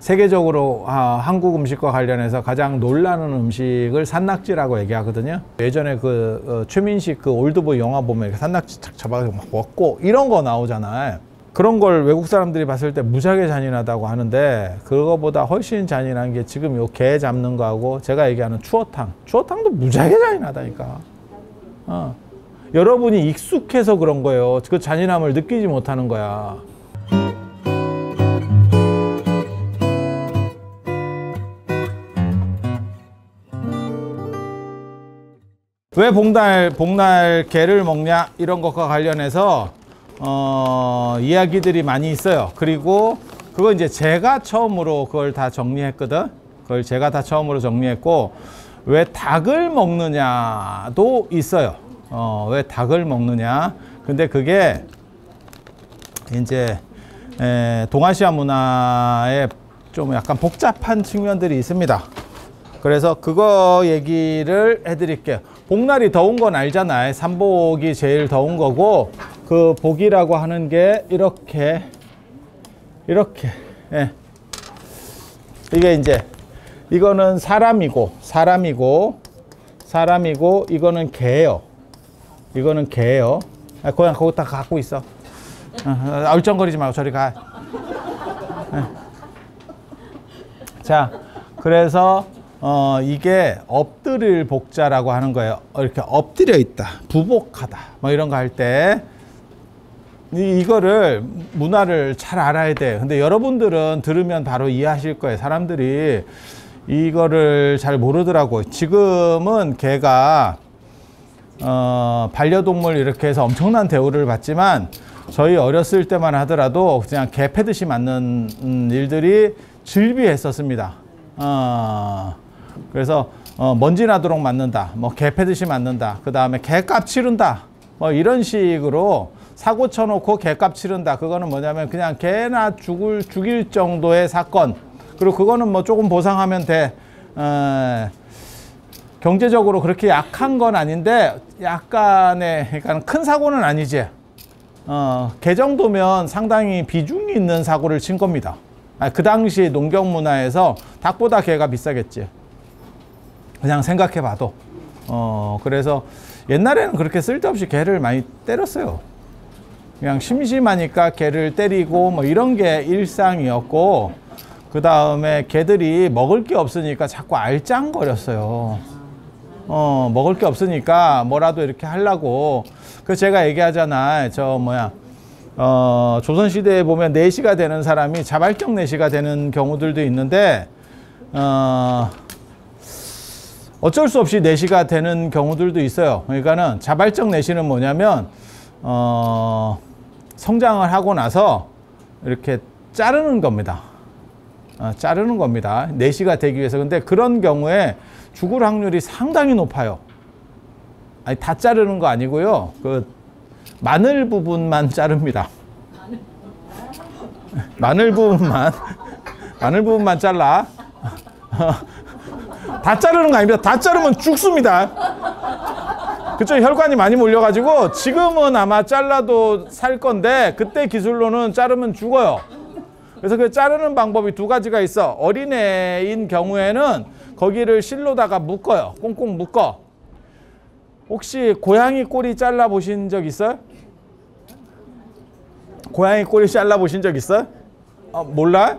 세계적으로 한국 음식과 관련해서 가장 놀라는 음식을 산낙지라고 얘기하거든요. 예전에 최민식 올드보이 영화 보면 이렇게 산낙지 착 잡아가지고 막 먹고 이런 거 나오잖아요. 그런 걸 외국 사람들이 봤을 때 무지하게 잔인하다고 하는데, 그거보다 훨씬 잔인한 게 지금 요 게 잡는 거하고 제가 얘기하는 추어탕도 무지하게 잔인하다니까. 여러분이 익숙해서 그런 거예요. 그 잔인함을 느끼지 못하는 거야. 왜 복날 게를 먹냐, 이런 것과 관련해서 이야기들이 많이 있어요. 그리고 그거 이제 제가 처음으로 그걸 다 정리했거든. 그걸 제가 다 처음으로 정리했고, 왜 닭을 먹느냐도 있어요. 왜 닭을 먹느냐. 근데 그게 이제 동아시아 문화에 좀 약간 복잡한 측면들이 있습니다. 그래서 그거 얘기를 해드릴게요. 복날이 더운 건 알잖아요. 삼복이 제일 더운 거고, 그 복이라고 하는 게 이렇게 예. 이게 이제 이거는 사람이고 이거는 개예요. 이거는 개예요. 그냥 거기다 갖고 있어. 얼쩡거리지 말고 저리 가. 자, 그래서 이게 엎드릴 복자라고 하는 거예요. 이렇게 엎드려 있다, 부복하다, 뭐 이런 거 할 때 이거를 문화를 잘 알아야 돼. 근데 여러분들은 들으면 바로 이해하실 거예요. 사람들이 이거를 잘 모르더라고. 지금은 개가 반려동물 이렇게 해서 엄청난 대우를 받지만, 저희 어렸을 때만 하더라도 그냥 개 패듯이 맞는 일들이 즐비했었습니다. 그래서 먼지 나도록 맞는다, 뭐 개 패듯이 맞는다, 그 다음에 개값 치른다, 뭐 이런 식으로 사고 쳐놓고 개값 치른다. 그거는 뭐냐면 그냥 개나 죽일 정도의 사건. 그리고 그거는 뭐 조금 보상하면 돼. 경제적으로 그렇게 약한 건 아닌데 약간의, 그러니까 큰 사고는 아니지. 개 정도면 상당히 비중이 있는 사고를 친 겁니다. 그 당시 농경 문화에서 닭보다 개가 비싸겠지. 그냥 생각해 봐도. 그래서 옛날에는 그렇게 쓸데없이 개를 많이 때렸어요. 그냥 심심하니까 개를 때리고 뭐 이런 게 일상이었고, 그 다음에 개들이 먹을 게 없으니까 자꾸 알짱거렸어요. 먹을 게 없으니까 뭐라도 이렇게 하려고. 그래서 제가 얘기하잖아. 조선시대에 보면 내시가 되는 사람이 자발적 내시가 되는 경우들도 있는데, 어쩔 수 없이 내시가 되는 경우들도 있어요. 그러니까는 자발적 내시는 뭐냐면, 성장을 하고 나서 이렇게 자르는 겁니다. 자르는 겁니다. 내시가 되기 위해서. 근데 그런 경우에 죽을 확률이 상당히 높아요. 아니, 다 자르는 거 아니고요. 그 마늘 부분만 자릅니다. 마늘 부분만 잘라. 다 자르는 거 아닙니다. 다 자르면 죽습니다. 그쪽 혈관이 많이 몰려가지고 지금은 아마 잘라도 살 건데, 그때 기술로는 자르면 죽어요. 그래서 그 자르는 방법이 두 가지가 있어. 어린애인 경우에는 거기를 실로다가 묶어요. 꽁꽁 묶어. 혹시 고양이 꼬리 잘라 보신 적 있어요? 고양이 꼬리 잘라 보신 적 있어요? 몰라?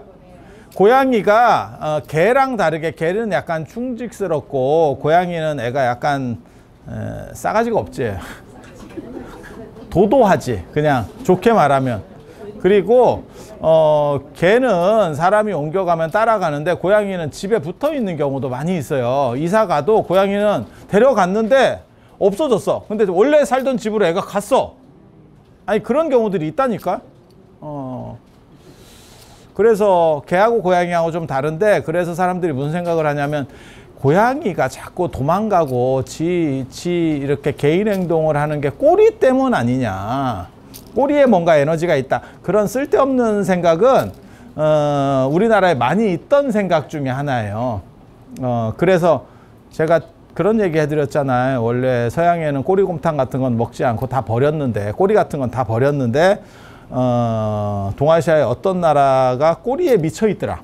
고양이가 개랑 다르게, 개는 약간 충직스럽고 고양이는 애가 약간 싸가지가 없지. 도도하지, 그냥 좋게 말하면. 그리고 개는 사람이 옮겨가면 따라가는데, 고양이는 집에 붙어 있는 경우도 많이 있어요. 이사 가도 고양이는 데려갔는데 없어졌어. 근데 원래 살던 집으로 애가 갔어. 아니, 그런 경우들이 있다니까. 그래서 개하고 고양이하고 좀 다른데, 그래서 사람들이 무슨 생각을 하냐면, 고양이가 자꾸 도망가고 이렇게 개인 행동을 하는 게 꼬리 때문 아니냐, 꼬리에 뭔가 에너지가 있다, 그런 쓸데없는 생각은 우리나라에 많이 있던 생각 중에 하나예요. 그래서 제가 그런 얘기 해드렸잖아요. 원래 서양에는 꼬리곰탕 같은 건 먹지 않고 다 버렸는데, 꼬리 같은 건 다 버렸는데, 동아시아의 어떤 나라가 꼬리에 미쳐 있더라.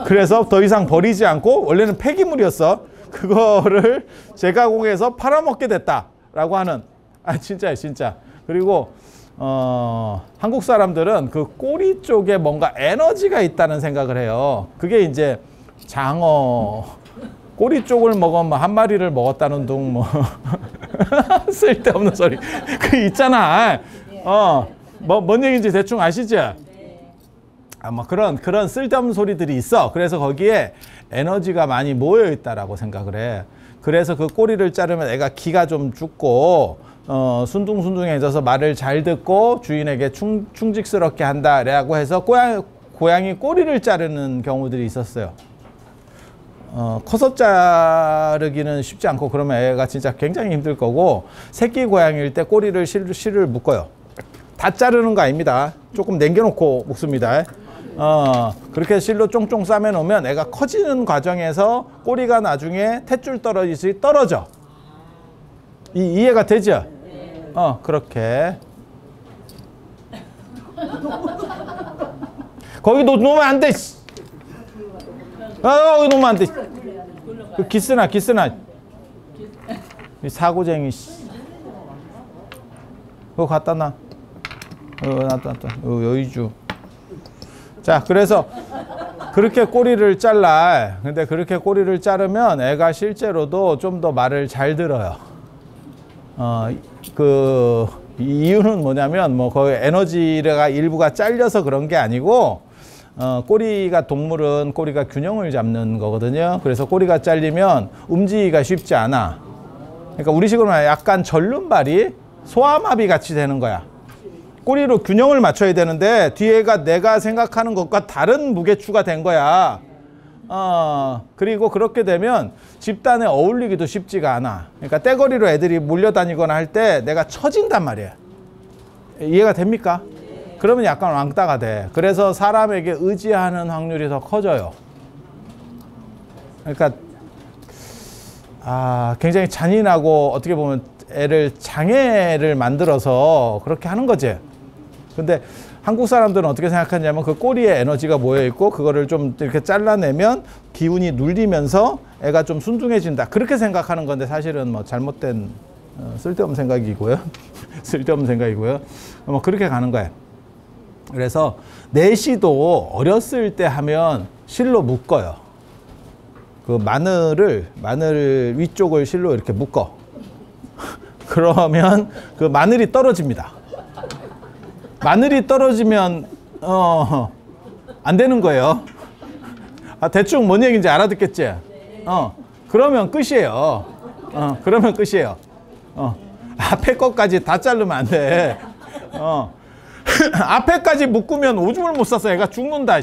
그래서 더 이상 버리지 않고 원래는 폐기물이었어. 그거를 재가공해서 팔아먹게 됐다라고 하는. 아 진짜요, 진짜. 그리고 한국 사람들은 그 꼬리 쪽에 뭔가 에너지가 있다는 생각을 해요. 그게 이제 장어 꼬리 쪽을 먹으면 한 마리를 먹었다는 둥 뭐 쓸데없는 소리 그 있잖아. 뭔 얘기인지 대충 아시죠? 아마 그런 쓸데없는 소리들이 있어. 그래서 거기에 에너지가 많이 모여 있다라고 생각을 해. 그래서 그 꼬리를 자르면 애가 기가 좀 죽고 순둥순둥해져서 말을 잘 듣고 주인에게 충직스럽게 한다라고 해서 고양이 꼬리를 자르는 경우들이 있었어요. 커서 자르기는 쉽지 않고 그러면 애가 진짜 굉장히 힘들 거고, 새끼 고양이일 때 꼬리를 실을 묶어요. 다 자르는 거 아닙니다. 조금 남겨놓고 묶습니다. 그렇게 실로 쫑쫑 싸매 놓으면 애가 커지는 과정에서 꼬리가 나중에 탯줄 떨어지듯이 떨어져. 이해가 되죠? 그렇게. 거기 놓으면 안 돼. 거기 놓으면 안 돼. 그 기스나. 이 사고쟁이. 그거 갖다 놔. 놔둬. 여의주. 자, 그래서 그렇게 꼬리를 잘라. 근데 그렇게 꼬리를 자르면 애가 실제로도 좀 더 말을 잘 들어요. 그 이유는 뭐냐면 뭐 거의 에너지가 일부가 잘려서 그런 게 아니고, 동물은 꼬리가 균형을 잡는 거거든요. 그래서 꼬리가 잘리면 움직이기가 쉽지 않아. 그러니까 우리식으로 말하면 약간 절름발이 소아마비 같이 되는 거야. 꼬리로 균형을 맞춰야 되는데 뒤에가 내가 생각하는 것과 다른 무게추가 된 거야. 그리고 그렇게 되면 집단에 어울리기도 쉽지가 않아. 그러니까 떼거리로 애들이 몰려다니거나 할 때 내가 처진단 말이야. 이해가 됩니까? 그러면 약간 왕따가 돼. 그래서 사람에게 의지하는 확률이 더 커져요. 그러니까 굉장히 잔인하고 어떻게 보면 애를 장애를 만들어서 그렇게 하는 거지. 근데 한국 사람들은 어떻게 생각하냐면 그 꼬리에 에너지가 모여 있고 그거를 좀 이렇게 잘라내면 기운이 눌리면서 애가 좀 순둥해진다, 그렇게 생각하는 건데 사실은 뭐 잘못된 쓸데없는 생각이고요. 쓸데없는 생각이고요. 뭐 그렇게 가는 거예요. 그래서 내시도 어렸을 때 하면 실로 묶어요. 그 마늘 위쪽을 실로 이렇게 묶어. 그러면 그 마늘이 떨어집니다. 마늘이 떨어지면 안 되는 거예요. 대충 뭔 얘기인지 알아듣겠지? 그러면 끝이에요. 그러면 끝이에요. 앞에 것까지 다 자르면 안 돼. 앞에까지 묶으면 오줌을 못 싸서 애가 죽는다.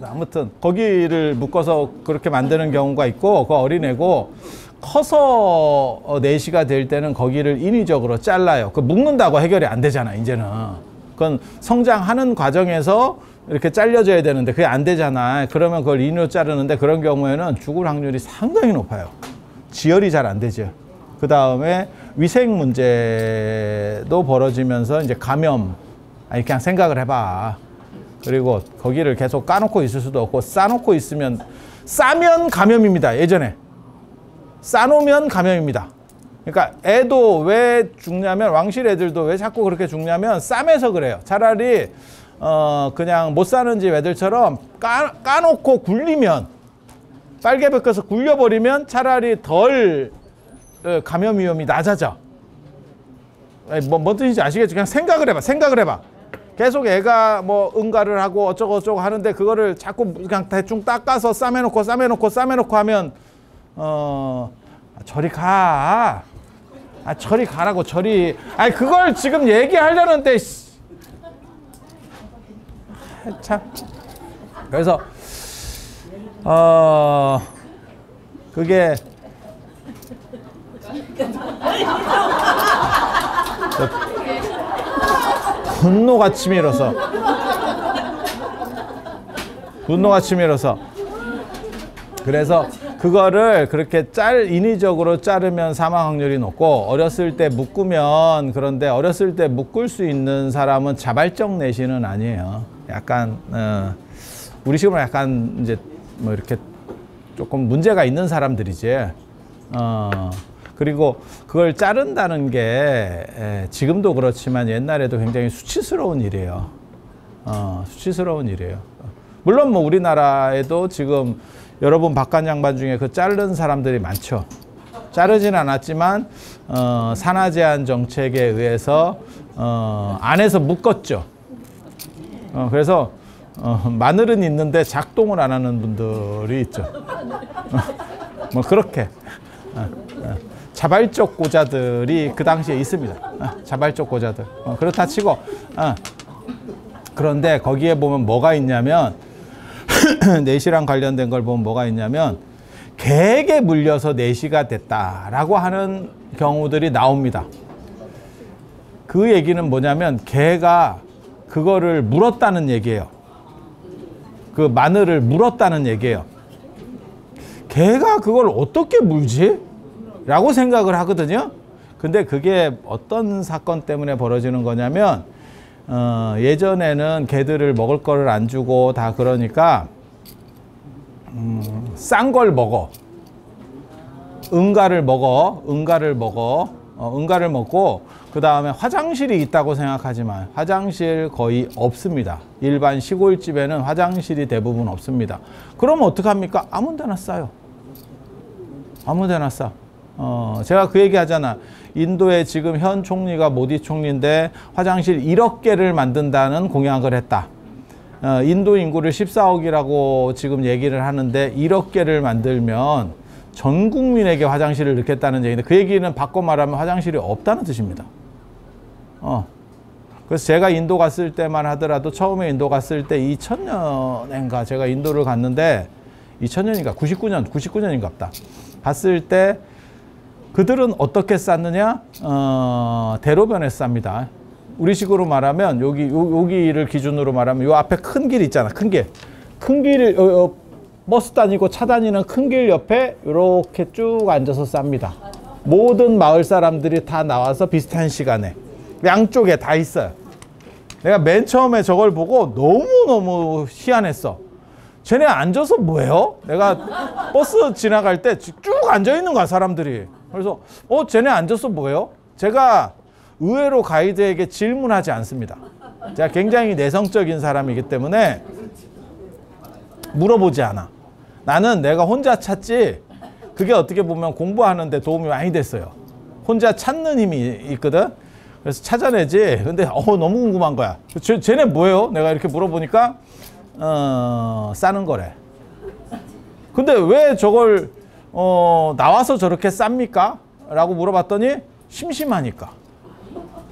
아무튼 거기를 묶어서 그렇게 만드는 경우가 있고, 그 어린애고 커서 내시가 될 때는 거기를 인위적으로 잘라요. 그 묶는다고 해결이 안 되잖아, 이제는. 그건 성장하는 과정에서 이렇게 잘려져야 되는데 그게 안 되잖아. 그러면 그걸 인위로 자르는데 그런 경우에는 죽을 확률이 상당히 높아요. 지혈이 잘 안 되죠. 그 다음에 위생 문제도 벌어지면서 이제 감염. 그냥 생각을 해봐. 그리고 거기를 계속 까놓고 있을 수도 없고, 싸놓고 있으면, 싸면 감염입니다. 예전에 싸놓으면 감염입니다. 그러니까 애도 왜 죽냐면, 왕실 애들도 왜 자꾸 그렇게 죽냐면 싸매서 그래요. 차라리 그냥 못 사는 집 애들처럼 까놓고 굴리면, 빨개 벗겨서 굴려버리면 차라리 덜 감염 위험이 낮아져. 뭔 뜻인지 아시겠죠? 그냥 생각을 해봐. 계속 애가 뭐 응가를 하고 어쩌고 하는데 그거를 자꾸 그냥 대충 닦아서 싸매놓고 하면 저리 가. 저리 가라고, 저리. 그걸 지금 얘기하려는데 참. 그래서 그게 분노가 치밀어서 그래서 그거를 그렇게 인위적으로 자르면 사망 확률이 높고, 어렸을 때 묶으면, 그런데 어렸을 때 묶을 수 있는 사람은 자발적 내시는 아니에요. 약간 우리식으로 약간 이제 뭐 이렇게 조금 문제가 있는 사람들이지. 그리고 그걸 자른다는 게 지금도 그렇지만 옛날에도 굉장히 수치스러운 일이에요. 수치스러운 일이에요. 물론 뭐 우리나라에도 지금 여러분 박관 양반 중에 그 자른 사람들이 많죠. 자르진 않았지만 산하 제한 정책에 의해서 안에서 묶었죠. 그래서 마늘은 있는데 작동을 안 하는 분들이 있죠. 뭐 그렇게 자발적 고자들이 그 당시에 있습니다. 자발적 고자들. 그렇다 치고 그런데 거기에 보면 뭐가 있냐면 내시랑 관련된 걸 보면 뭐가 있냐면 개에게 물려서 내시가 됐다라고 하는 경우들이 나옵니다. 그 얘기는 뭐냐면 개가 그거를 물었다는 얘기예요. 그 마늘을 물었다는 얘기예요. 개가 그걸 어떻게 물지? 라고 생각을 하거든요. 근데 그게 어떤 사건 때문에 벌어지는 거냐면 예전에는 개들을 먹을 거를 안 주고 다 그러니까 싼 걸 먹어. 응가를 먹어. 응가를 먹고 그 다음에 화장실이 있다고 생각하지만 화장실 거의 없습니다. 일반 시골집에는 화장실이 대부분 없습니다. 그러면 어떡합니까? 아무 데나 싸요. 아무 데나 싸. 제가 그 얘기 하잖아. 인도의 지금 현 총리가 모디 총리인데 화장실 1억 개를 만든다는 공약을 했다. 인도 인구를 14억이라고 지금 얘기를 하는데 1억 개를 만들면 전 국민에게 화장실을 넣겠다는 얘기인데 그 얘기는 바꿔 말하면 화장실이 없다는 뜻입니다. 그래서 제가 인도 갔을 때만 하더라도 처음에 인도 갔을 때 2000년인가 제가 인도를 갔는데 2000년인가 99년인가 보다. 갔을 때 그들은 어떻게 쌌느냐? 대로변에 쌉니다. 우리식으로 말하면 여기를 기준으로 말하면 요 앞에 큰 길 있잖아. 큰 길을 버스 다니고 차 다니는 큰 길 옆에 이렇게 쭉 앉아서 쌉니다. 모든 마을 사람들이 다 나와서 비슷한 시간에 양쪽에 다 있어요. 내가 맨 처음에 저걸 보고 너무너무 희한했어. 쟤네 앉아서 뭐해요? 내가 버스 지나갈 때 쭉 앉아 있는 거야, 사람들이. 그래서 쟤네 앉아서 뭐해요? 제가 의외로 가이드에게 질문하지 않습니다. 제가 굉장히 내성적인 사람이기 때문에 물어보지 않아. 나는 내가 혼자 찾지. 그게 어떻게 보면 공부하는데 도움이 많이 됐어요. 혼자 찾는 힘이 있거든. 그래서 찾아내지. 근데 너무 궁금한 거야. 쟤네 뭐예요? 내가 이렇게 물어보니까 싸는 거래. 근데 왜 저걸 나와서 저렇게 쌉니까? 라고 물어봤더니 심심하니까.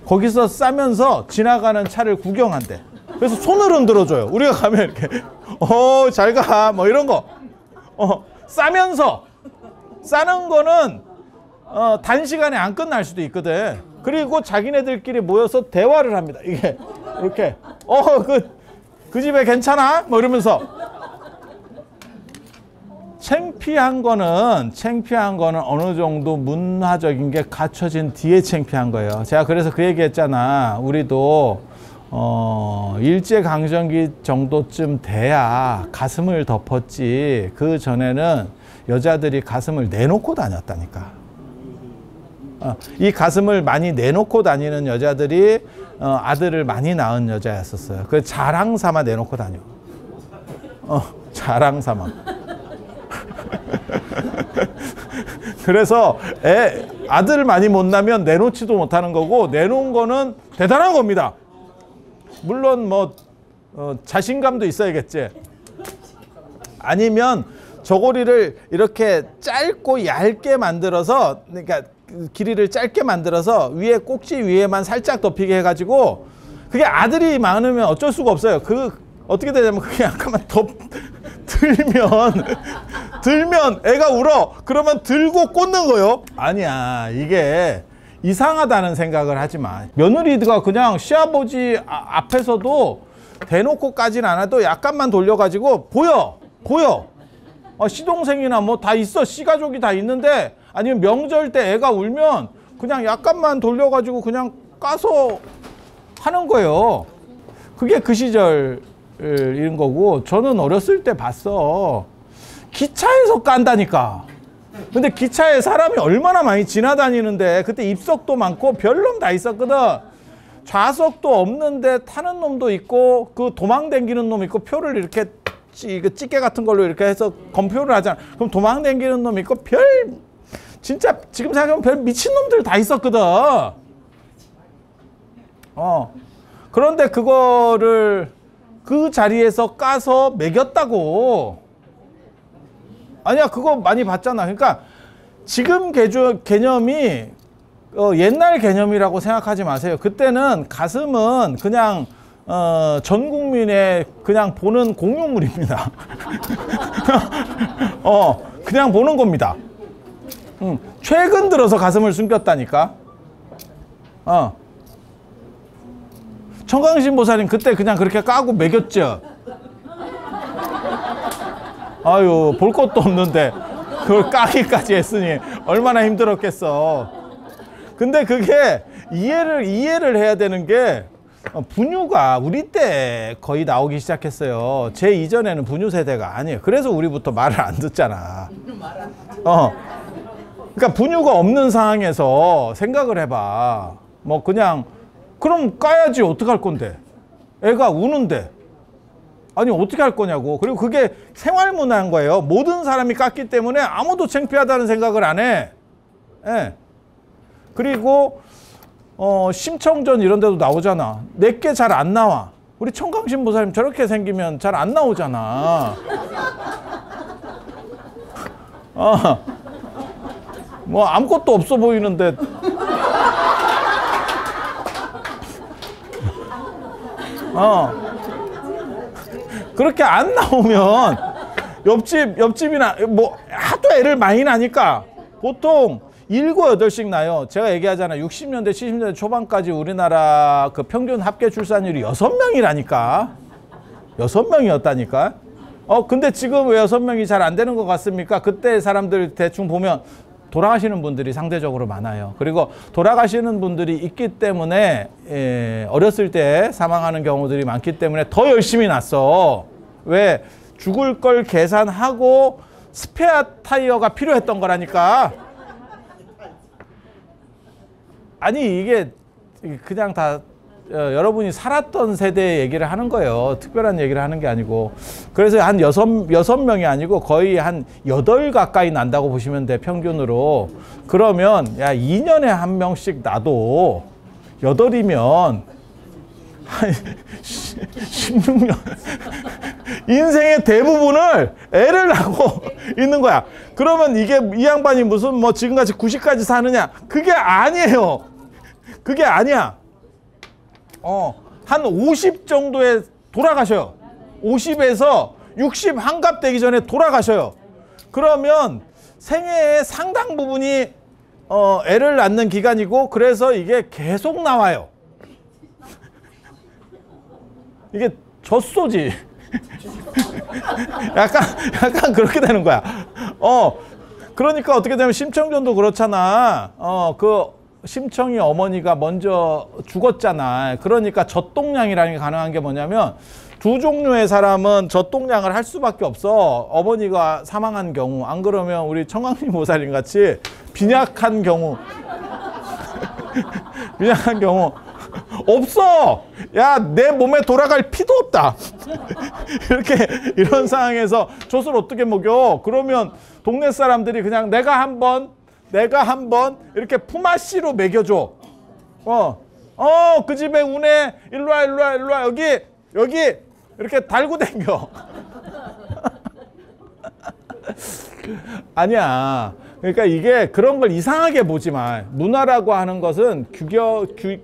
거기서 싸면서 지나가는 차를 구경한대. 그래서 손을 흔들어줘요. 우리가 가면 이렇게 잘 가 뭐 이런 거 싸면서 싸는 거는 단시간에 안 끝날 수도 있거든. 그리고 자기네들끼리 모여서 대화를 합니다. 이게 이렇게 그 집에 괜찮아? 뭐 이러면서 창피한 거는 어느 정도 문화적인 게 갖춰진 뒤에 창피한 거예요. 제가 그래서 그 얘기 했잖아. 우리도 일제강점기 정도쯤 돼야 가슴을 덮었지. 그 전에는 여자들이 가슴을 내놓고 다녔다니까. 이 가슴을 많이 내놓고 다니는 여자들이 아들을 많이 낳은 여자였었어요. 그 자랑 삼아 내놓고 다녀. 자랑 삼아. 그래서 아들을 많이 못 낳으면 내놓지도 못하는 거고 내놓은 거는 대단한 겁니다. 물론 뭐 자신감도 있어야겠지. 아니면 저고리를 이렇게 짧고 얇게 만들어서 그러니까 길이를 짧게 만들어서 위에 꼭지 위에만 살짝 덮이게 해가지고 그게 아들이 많으면 어쩔 수가 없어요. 어떻게 되냐면 그게 약간만 들면 애가 울어. 그러면 들고 꽂는 거요. 아니야, 이게 이상하다는 생각을 하지 마. 며느리가 그냥 시아버지 앞에서도 대놓고까지는 않아도 약간만 돌려가지고 보여. 시동생이나 뭐 다 있어. 씨가족이 다 있는데 아니면 명절 때 애가 울면 그냥 약간만 돌려가지고 그냥 까서 하는 거예요. 그게 그 시절 이런 거고, 저는 어렸을 때 봤어. 기차에서 깐다니까. 근데 기차에 사람이 얼마나 많이 지나다니는데, 그때 입석도 많고 별놈 다 있었거든. 좌석도 없는데 타는 놈도 있고, 그 도망댕기는 놈 있고, 표를 이렇게 찌개 같은 걸로 이렇게 해서 검표를 하잖아. 그럼 도망댕기는 놈 있고, 진짜 지금 생각하면 별 미친놈들 다 있었거든. 그런데 그거를 그 자리에서 까서 먹였다고. 아니야, 그거 많이 봤잖아. 그러니까 지금 개념이 옛날 개념이라고 생각하지 마세요. 그때는 가슴은 그냥 전 국민의 그냥 보는 공유물입니다. 그냥 보는 겁니다. 최근 들어서 가슴을 숨겼다니까. 청강신 보살님 그때 그냥 그렇게 까고 먹였죠. 아유, 볼 것도 없는데 그걸 까기까지 했으니 얼마나 힘들었겠어. 근데 그게 이해를 해야 되는 게, 분유가 우리 때 거의 나오기 시작했어요. 제 이전에는 분유 세대가 아니에요. 그래서 우리부터 말을 안 듣잖아. 그러니까 분유가 없는 상황에서 생각을 해봐. 뭐 그냥 그럼 까야지, 어떡할 건데. 애가 우는데. 아니 어떻게 할 거냐고. 그리고 그게 생활 문화인 거예요. 모든 사람이 깠기 때문에 아무도 창피하다는 생각을 안 해. 예. 그리고 심청전 이런 데도 나오잖아. 내게 잘 안 나와. 우리 청강신 보살님 저렇게 생기면 잘 안 나오잖아. 뭐 아무것도 없어 보이는데 그렇게 안 나오면 옆집이나 뭐 하도 애를 많이 낳으니까 보통 7, 8씩 나요. 제가 얘기하잖아요. 60년대, 70년대 초반까지 우리나라 그 평균 합계 출산율이 6명이라니까. 6명이었다니까. 근데 지금 왜 6명이 잘 안 되는 것 같습니까? 그때 사람들 대충 보면 돌아가시는 분들이 상대적으로 많아요. 그리고 돌아가시는 분들이 있기 때문에 어렸을 때 사망하는 경우들이 많기 때문에 더 열심히 났어. 왜? 죽을 걸 계산하고 스페어 타이어가 필요했던 거라니까. 아니 이게 그냥 다 여러분이 살았던 세대의 얘기를 하는 거예요. 특별한 얘기를 하는 게 아니고. 그래서 한 여섯 명이 아니고 거의 한 8 가까이 난다고 보시면 돼, 평균으로. 그러면 야 2년에 1명씩 나도 8이면 한 16년 인생의 대부분을 애를 낳고 있는 거야. 그러면 이게 이 양반이 무슨 뭐 지금같이 90까지 사느냐? 그게 아니에요. 그게 아니야. 한 50 정도에 돌아가셔요. 50에서 60 한갑 되기 전에 돌아가셔요. 그러면 생애의 상당 부분이 애를 낳는 기간이고, 그래서 이게 계속 나와요. 이게 젖소지. 약간 그렇게 되는 거야. 그러니까 어떻게 되면 심청전도 그렇잖아. 그 심청이 어머니가 먼저 죽었잖아. 그러니까 젖동량이라는 게 가능한 게 뭐냐면, 두 종류의 사람은 젖동량을 할 수밖에 없어. 어머니가 사망한 경우. 안 그러면 우리 청강신 보살님 같이 빈약한 경우 빈약한 경우 없어. 야, 내 몸에 돌아갈 피도 없다. 이런 상황에서 젖을 어떻게 먹여? 그러면 동네 사람들이 그냥 내가 한번 이렇게 품앗이로 먹여줘. 그 집에 우네, 일로와, 여기 이렇게 달고 댕겨. 아니야. 그러니까 이게 그런 걸 이상하게 보지 마. 문화라고 하는 것은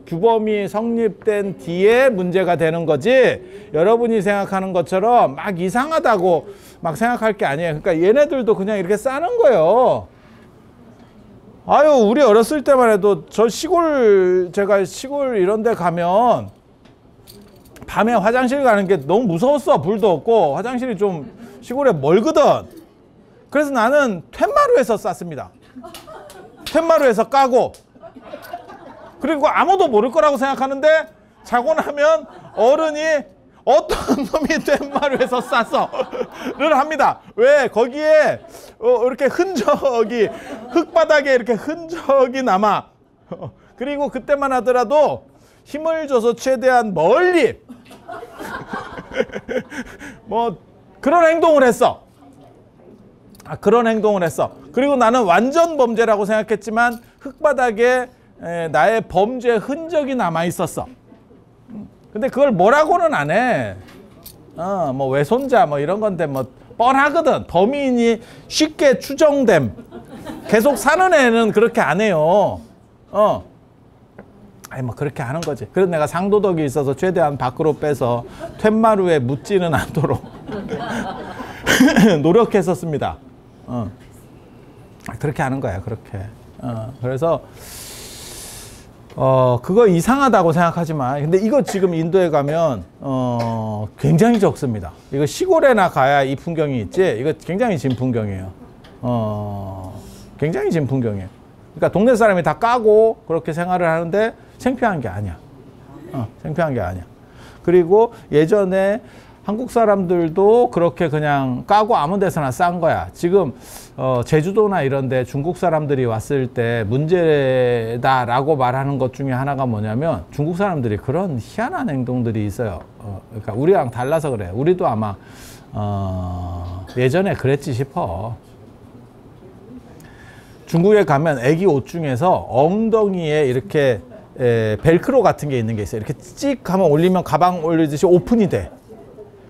규범이 성립된 뒤에 문제가 되는 거지, 여러분이 생각하는 것처럼 막 이상하다고 막 생각할 게 아니에요. 그러니까 얘네들도 그냥 이렇게 싸는 거예요. 아유, 우리 어렸을 때만 해도 제가 시골 이런 데 가면 밤에 화장실 가는 게 너무 무서웠어. 불도 없고 화장실이 좀 시골에 멀거든. 그래서 나는 툇마루에서 쌌습니다. 툇마루에서 까고, 그리고 아무도 모를 거라고 생각하는데 자고 나면 어떤 놈이 툇마루에서 쌌어를 합니다. 왜? 거기에 이렇게 흔적이 흙바닥에 이렇게 흔적이 남아. 그리고 그때만 하더라도 힘을 줘서 최대한 멀리 뭐 그런 행동을 했어. 그런 행동을 했어. 그리고 나는 완전 범죄라고 생각했지만 흙바닥에 나의 범죄 흔적이 남아 있었어. 근데 그걸 뭐라고는 안 해. 뭐 외손자 뭐 이런 건데 뭐 뻔하거든. 범인이 쉽게 추정됨. 계속 사는 애는 그렇게 안 해요. 아니 뭐 그렇게 하는 거지. 그래서 내가 상도덕이 있어서 최대한 밖으로 빼서 툇마루에 묻지는 않도록 노력했었습니다. 그렇게 하는 거야. 그렇게. 그래서 그거 이상하다고 생각하지만 근데 이거 지금 인도에 가면 굉장히 적습니다. 이거 시골에나 가야 이 풍경이 있지. 이거 굉장히 진풍경이에요. 굉장히 진풍경이에요. 그러니까 동네 사람이 다 까고 그렇게 생활을 하는데 창피한 게 아니야. 창피한 게 아니야. 그리고 예전에 한국 사람들도 그렇게 그냥 까고 아무 데서나 싼 거야. 지금 제주도나 이런 데 중국 사람들이 왔을 때 문제다라고 말하는 것 중에 하나가 뭐냐면 중국 사람들이 그런 희한한 행동들이 있어요. 그러니까 우리랑 달라서 그래. 우리도 아마 예전에 그랬지 싶어. 중국에 가면 애기 옷 중에서 엉덩이에 이렇게 벨크로 같은 게 있는 게 있어요. 이렇게 찍 하면 올리면 가방 올리듯이 오픈이 돼.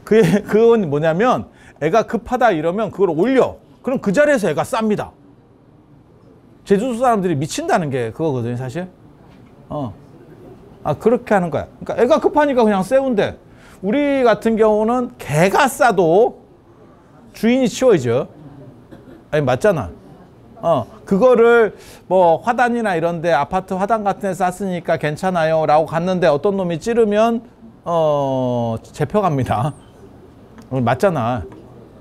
그건 뭐냐면 애가 급하다 이러면 그걸 올려. 그럼 그 자리에서 애가 쌉니다. 제주도 사람들이 미친다는 게 그거거든요, 사실. 그렇게 하는 거야. 그러니까 애가 급하니까 그냥 세운데 우리 같은 경우는 개가 싸도 주인이 치워야죠. 아니 맞잖아. 그거를 뭐 화단이나 이런데 아파트 화단 같은 데 쌌으니까 괜찮아요 라고 갔는데 어떤 놈이 찌르면 잡혀갑니다. 맞잖아.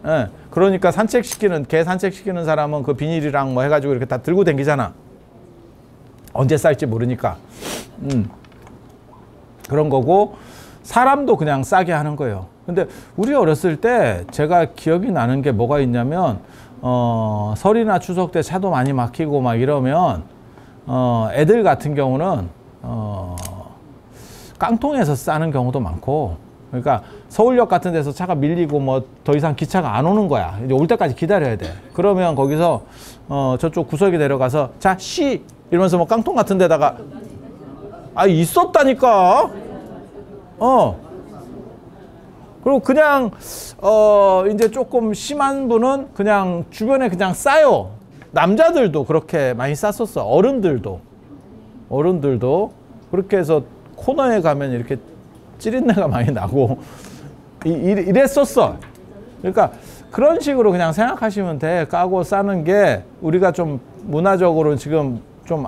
예. 그러니까 산책시키는 개 산책시키는 사람은 그 비닐이랑 뭐 해가지고 이렇게 다 들고 다니잖아. 언제 쌀지 모르니까. 그런 거고 사람도 그냥 싸게 하는 거예요. 근데 우리 어렸을 때 제가 기억이 나는 게 뭐가 있냐면 설이나 추석 때 차도 많이 막히고 막 이러면 애들 같은 경우는 깡통에서 싸는 경우도 많고. 그러니까 서울역 같은 데서 차가 밀리고 뭐 더 이상 기차가 안 오는 거야. 이제 올 때까지 기다려야 돼. 그러면 거기서 저쪽 구석에 내려가서 자, 쉬! 이러면서 뭐 깡통 같은 데다가 있었다니까. 그리고 그냥 이제 조금 심한 분은 그냥 주변에 그냥 싸요. 남자들도 그렇게 많이 쌌었어. 어른들도 그렇게 해서 코너에 가면 이렇게 찌린내가 많이 나고 이랬었어. 그러니까 그런 식으로 그냥 생각하시면 돼. 까고 싸는 게 우리가 좀 문화적으로 지금 좀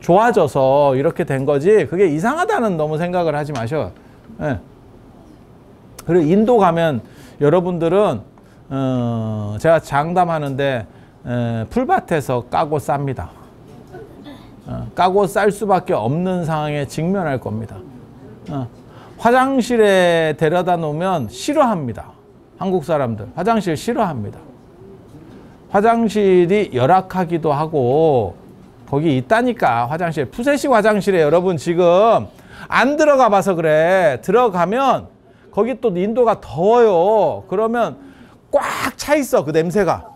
좋아져서 이렇게 된 거지 그게 이상하다는 너무 생각을 하지 마셔. 예. 그리고 인도 가면 여러분들은 제가 장담하는데 풀밭에서 까고 쌉니다. 까고 쌀 수밖에 없는 상황에 직면할 겁니다. 화장실에 데려다 놓으면 싫어합니다. 한국 사람들 화장실 싫어합니다. 화장실이 열악하기도 하고 거기 있다니까. 화장실 푸세식 화장실에 여러분 지금 안 들어가 봐서 그래. 들어가면 거기 또 인도가 더워요. 그러면 꽉 차 있어 그 냄새가.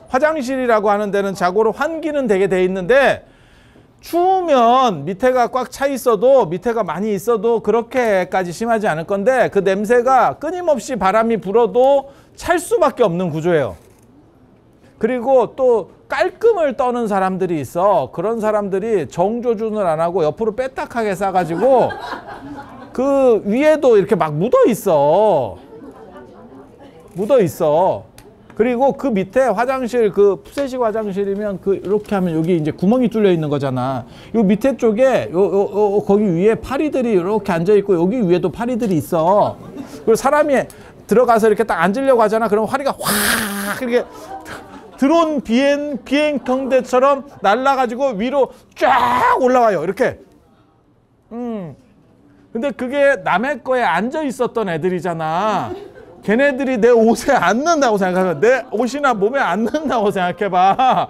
화장실이라고 하는 데는 자고로 환기는 되게 돼 있는데 추우면 밑에가 꽉 차 있어도 밑에가 많이 있어도 그렇게까지 심하지 않을 건데 그 냄새가 끊임없이 바람이 불어도 찰 수밖에 없는 구조예요. 그리고 또 깔끔을 떠는 사람들이 있어. 그런 사람들이 정조준을 안 하고 옆으로 빼딱하게 싸가지고 그 위에도 이렇게 막 묻어 있어. 그리고 그 밑에 화장실 그 푸세식 화장실이면 그 이렇게 하면 여기 이제 구멍이 뚫려 있는 거잖아. 요 밑에 쪽에 거기 위에 파리들이 이렇게 앉아 있고 여기 위에도 파리들이 있어. 그리고 사람이 들어가서 이렇게 딱 앉으려고 하잖아. 그럼 파리가 확 이렇게 드론 비행 경대처럼 날아가지고 위로 쫙 올라와요. 이렇게. 근데 그게 남의 거에 앉아 있었던 애들이잖아. 걔네들이 내 옷에 앉는다고 생각하면 내 옷이나 몸에 앉는다고 생각해봐.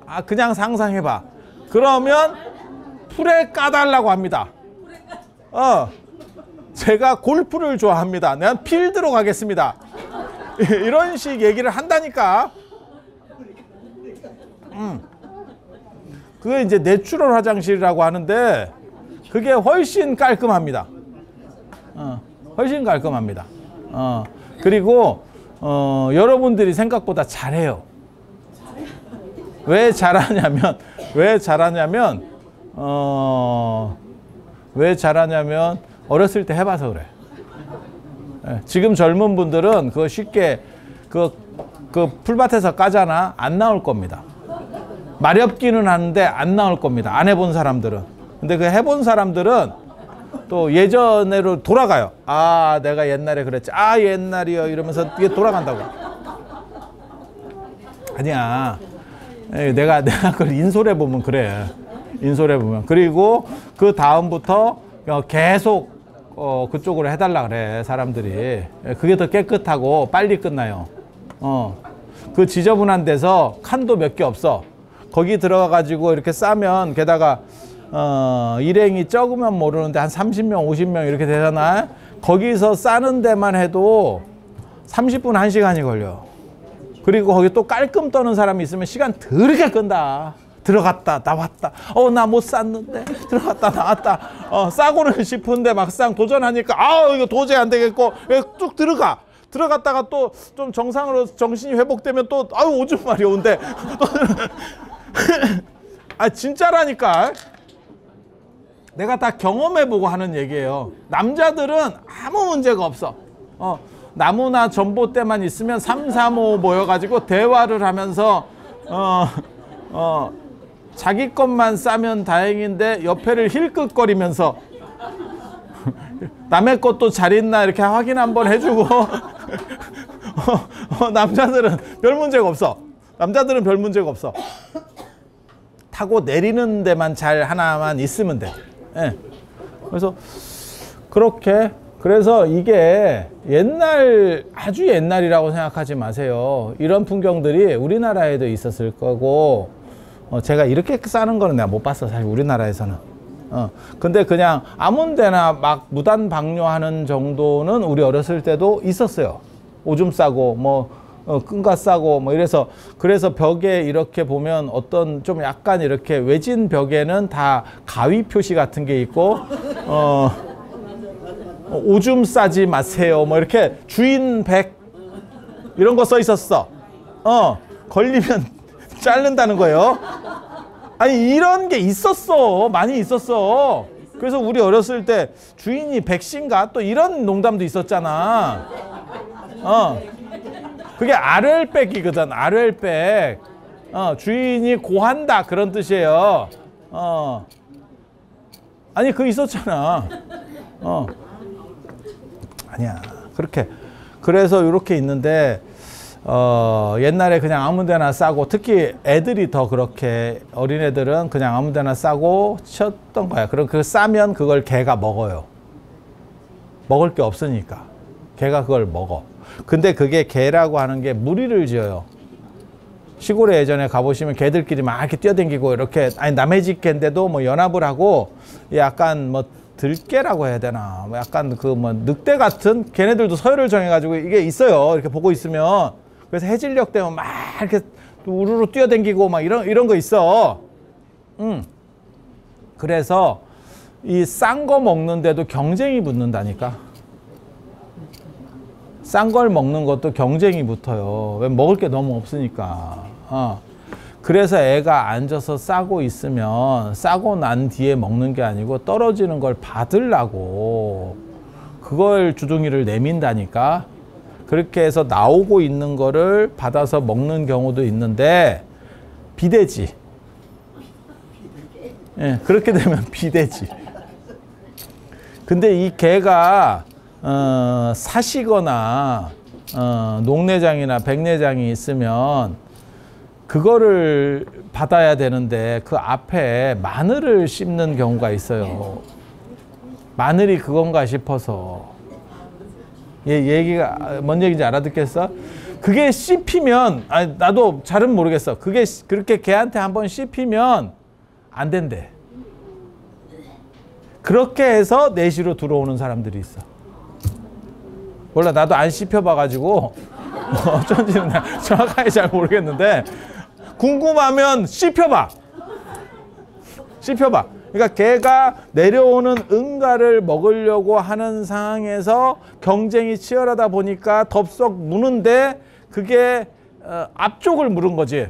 아, 그냥 상상해봐. 그러면 풀에 까달라고 합니다. 제가 골프를 좋아합니다. 내가 필드로 가겠습니다. 이런 식 얘기를 한다니까. 그게 이제 내추럴 화장실이라고 하는데 그게 훨씬 깔끔합니다. 훨씬 깔끔합니다. 그리고 여러분들이 생각보다 잘해요. 왜 잘하냐면 어렸을 때 해봐서 그래. 지금 젊은 분들은 그거 쉽게 그 풀밭에서 까잖아. 안 나올 겁니다. 마렵기는 하는데 안 나올 겁니다. 안 해본 사람들은. 근데 그 해본 사람들은 또 예전으로 돌아가요. 아, 내가 옛날에 그랬지. 아, 옛날이요. 이러면서 이게 돌아간다고. 아니야. 내가 그걸 인솔해 보면 그래. 인솔해 보면. 그리고 그 다음부터 계속 그쪽으로 해달라 그래, 사람들이. 그게 더 깨끗하고 빨리 끝나요. 그 지저분한 데서 칸도 몇 개 없어. 거기 들어가 가지고 이렇게 싸면, 게다가 일행이 적으면 모르는데 한 30명, 50명 이렇게 되잖아. 거기서 싸는 데만 해도 30분, 1시간이 걸려. 그리고 거기 또 깔끔 떠는 사람이 있으면 시간 더럽게 끈다. 들어갔다 나왔다. 나 못 쌌는데 들어갔다 나왔다. 싸고는 싶은데 막상 도전하니까 이거 도저히 안 되겠고 쭉 들어갔다가 또 좀 정상으로 정신이 회복되면 또 오줌 마려운데 아, 진짜라니까. 내가 다 경험해보고 하는 얘기예요. 남자들은 아무 문제가 없어. 나무나 전봇대만 있으면 3, 4, 5 모여가지고 대화를 하면서 자기 것만 싸면 다행인데 옆에를 힐끗거리면서 남의 것도 잘 있나 이렇게 확인 한번 해주고 남자들은 별 문제가 없어. 남자들은 별 문제가 없어. 타고 내리는 데만 잘 하나만 있으면 돼. 예. 그래서 그래서 이게 아주 옛날이라고 생각하지 마세요. 이런 풍경들이 우리나라에도 있었을 거고, 제가 이렇게 싸는 거는 내가 못 봤어, 사실 우리나라에서는. 근데 그냥 아무 데나 막 무단 방뇨하는 정도는 우리 어렸을 때도 있었어요. 오줌 싸고, 끈가 싸고, 그래서 벽에 이렇게 보면 어떤 좀 약간 이렇게 외진 벽에는 다 가위 표시 같은 게 있고, 오줌 싸지 마세요. 이렇게 주인 100 이런 거 써 있었어. 걸리면 자른다는 거예요. 아니, 이런 게 있었어. 많이 있었어. 그래서 우리 어렸을 때 주인이 100인가 또 이런 농담도 있었잖아. 그게 아르엘백이거든. 아르엘백. 주인이 고한다 그런 뜻이에요. 아니, 그거 있었잖아. 아니야. 그래서 이렇게 있는데, 옛날에 그냥 아무 데나 싸고, 특히 애들이 더 그렇게, 어린애들은 그냥 아무 데나 싸고 쳤던 거야. 그럼 그걸 싸면 그걸 개가 먹어요. 먹을 게 없으니까. 개가 그걸 먹어. 근데 그게 개라고 하는 게 무리를 지어요. 시골에 예전에 가보시면 개들끼리 막 이렇게 뛰어다니고 이렇게, 남의 집 개인데도 연합을 하고, 약간 들개라고 해야 되나, 약간 늑대 같은, 걔네들도 서열을 정해가지고 이게 있어요. 이렇게 보고 있으면. 그래서 해질녘 되면 막 이렇게 우르르 뛰어다니고 막 이런 거 있어. 그래서 이 싼 거 먹는데도 경쟁이 붙는다니까. 싼 걸 먹는 것도 경쟁이 붙어요. 왜? 먹을 게 너무 없으니까. 그래서 애가 앉아서 싸고 있으면 싸고 난 뒤에 먹는 게 아니고 떨어지는 걸 받으려고 그걸 주둥이를 내민다니까. 그렇게 해서 나오고 있는 거를 받아서 먹는 경우도 있는데 비대지. 예, 그렇게 되면 비대지. 근데 이 개가 사시거나 농내장이나 백내장이 있으면 그거를 받아야 되는데 그 앞에 마늘을 씹는 경우가 있어요. 마늘이 그건가 싶어서. 얘기가 뭔 얘기인지 알아듣겠어? 그게 씹히면, 아니, 나도 잘은 모르겠어. 그게 그렇게 걔한테 한번 씹히면 안 된대. 그렇게 해서 내시로 들어오는 사람들이 있어. 몰라, 나도 안 씹혀봐가지고 어쩐지는 정확하게 잘 모르겠는데, 궁금하면 씹혀봐. 씹혀봐. 그러니까 걔가 내려오는 응가를 먹으려고 하는 상황에서 경쟁이 치열하다 보니까 덥석 무는데 그게 앞쪽을 물은 거지.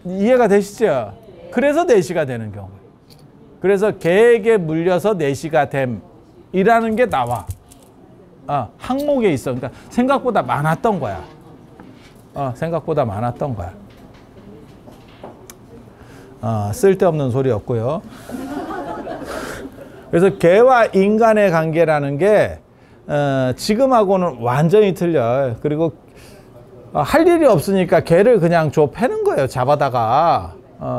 이해가 되시죠? 그래서 내시가 되는 경우. 그래서 걔에게 물려서 내시가 됨이라는 게 나와. 항목에 있어. 그러니까 생각보다 많았던 거야. 생각보다 많았던 거야. 쓸데없는 소리였고요. 그래서 개와 인간의 관계라는 게 지금하고는 완전히 틀려요. 그리고 할 일이 없으니까 개를 그냥 줘 패는 거예요. 잡아다가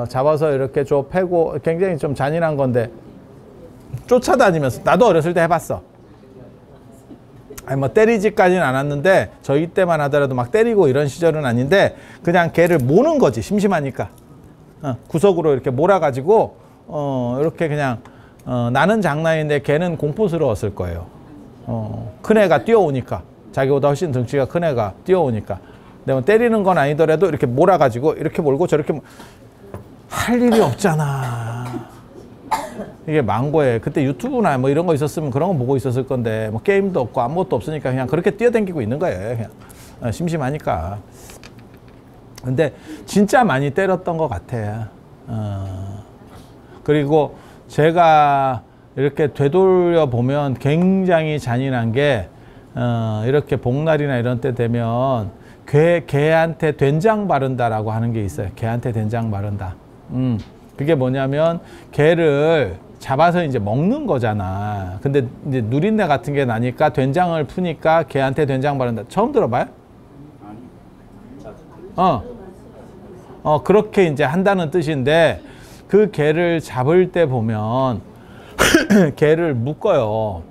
잡아서 이렇게 줘 패고, 굉장히 좀 잔인한 건데 쫓아다니면서, 나도 어렸을 때 해봤어. 아니 뭐 때리지까지는 않았는데, 저희 때만 하더라도 막 때리고 이런 시절은 아닌데, 그냥 개를 모는 거지. 심심하니까 구석으로 이렇게 몰아가지고 이렇게 그냥 나는 장난인데 걔는 공포스러웠을 거예요. 큰 애가 뛰어오니까, 자기보다 훨씬 덩치가 큰 애가 뛰어오니까. 근데 뭐 때리는 건 아니더라도 이렇게 몰아가지고 이렇게 몰고 저렇게 할 일이 없잖아. 이게 망고에 그때 유튜브나 뭐 이런 거 있었으면 그런 거 보고 있었을 건데, 뭐 게임도 없고 아무것도 없으니까 그냥 그렇게 뛰어다니고 있는 거예요. 그냥 심심하니까. 근데 진짜 많이 때렸던 것 같아요. 그리고 제가 이렇게 되돌려 보면 굉장히 잔인한 게, 이렇게 복날이나 이런 때 되면 개한테 된장 바른다라고 하는 게 있어요. 개한테 된장 바른다. 그게 뭐냐면 개를 잡아서 이제 먹는 거잖아. 근데 이제 누린내 같은 게 나니까 된장을 푸니까 개한테 된장 바른다. 처음 들어봐요? 그렇게 이제 한다는 뜻인데, 그 개를 잡을 때 보면 개를 묶어요.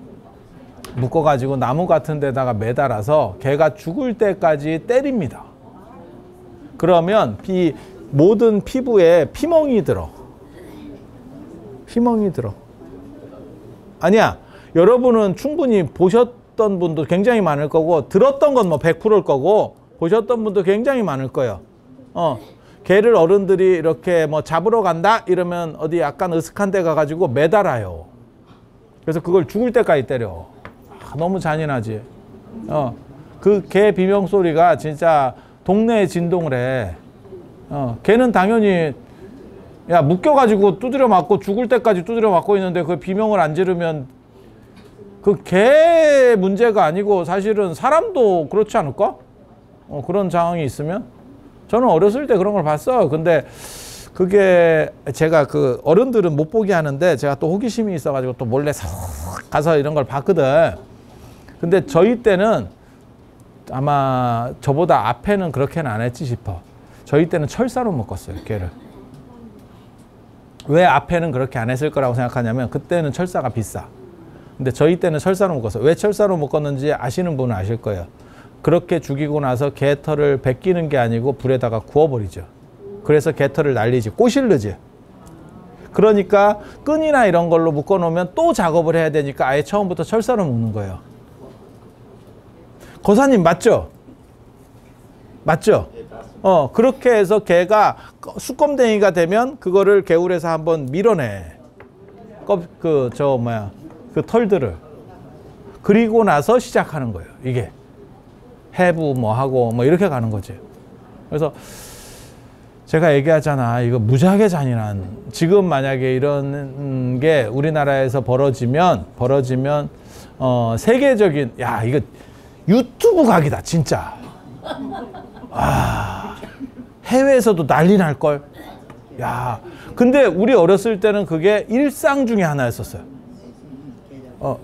묶어가지고 나무 같은 데다가 매달아서 개가 죽을 때까지 때립니다. 그러면 모든 피부에 피멍이 들어. 피멍이 들어. 아니야. 여러분은 충분히 보셨던 분도 굉장히 많을 거고, 들었던 건 뭐 100%일 거고, 보셨던 분도 굉장히 많을 거예요. 개를 어른들이 이렇게 뭐 잡으러 간다 이러면 어디 약간 으슥한 데 가가지고 매달아요. 그래서 그걸 죽을 때까지 때려. 너무 잔인하지. 그 개 비명 소리가 진짜 동네에 진동을 해. 개는 당연히 야 묶여가지고 두드려 맞고 죽을 때까지 두드려 맞고 있는데 그 비명을 안 지르면 그 개 문제가 아니고 사실은 사람도 그렇지 않을까? 그런 상황이 있으면. 저는 어렸을 때 그런 걸 봤어. 근데 그게 제가 그 어른들은 못 보게 하는데 제가 또 호기심이 있어가지고 또 몰래 가서 이런 걸 봤거든. 근데 저희 때는 아마 저보다 앞에는 그렇게는 안 했지 싶어. 저희 때는 철사로 묶었어요, 개를. 왜 앞에는 그렇게 안 했을 거라고 생각하냐면 그때는 철사가 비싸. 근데 저희 때는 철사로 묶었어요. 왜 철사로 묶었는지 아시는 분은 아실 거예요. 그렇게 죽이고 나서 개털을 벗기는 게 아니고 불에다가 구워버리죠. 그래서 개털을 날리지, 꼬실르지. 그러니까 끈이나 이런 걸로 묶어놓으면 또 작업을 해야 되니까 아예 처음부터 철사로 묶는 거예요. 거사님 맞죠? 맞죠? 그렇게 해서 개가 수검댕이가 되면 그거를 개울에서 한번 밀어내. 그 털들을. 그리고 나서 시작하는 거예요. 이게. 해부 뭐 하고 뭐 이렇게 가는 거지. 그래서 제가 얘기하잖아. 이거 무지하게 잔인한. 지금 만약에 이런 게 우리나라에서 벌어지면 세계적인, 야, 이거 유튜브 각이다, 진짜. 해외에서도 난리 날걸. 야, 근데 우리 어렸을 때는 그게 일상 중에 하나였었어요.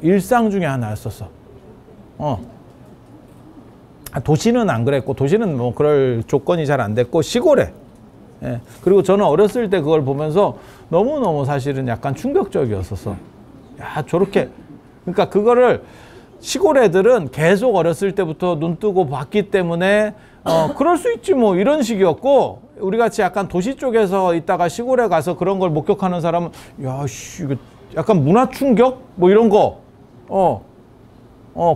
일상 중에 하나였었어. 도시는 안 그랬고, 도시는 뭐 그럴 조건이 잘 안 됐고, 시골에. 예. 그리고 저는 어렸을 때 그걸 보면서 너무너무 사실은 약간 충격적이었었어. 야, 저렇게. 그러니까 그거를 시골 애들은 계속 어렸을 때부터 눈 뜨고 봤기 때문에 그럴 수 있지 뭐 이런 식이었고, 우리 같이 약간 도시 쪽에서 있다가 시골에 가서 그런 걸 목격하는 사람은 야씨 이거 약간 문화 충격 뭐 이런 거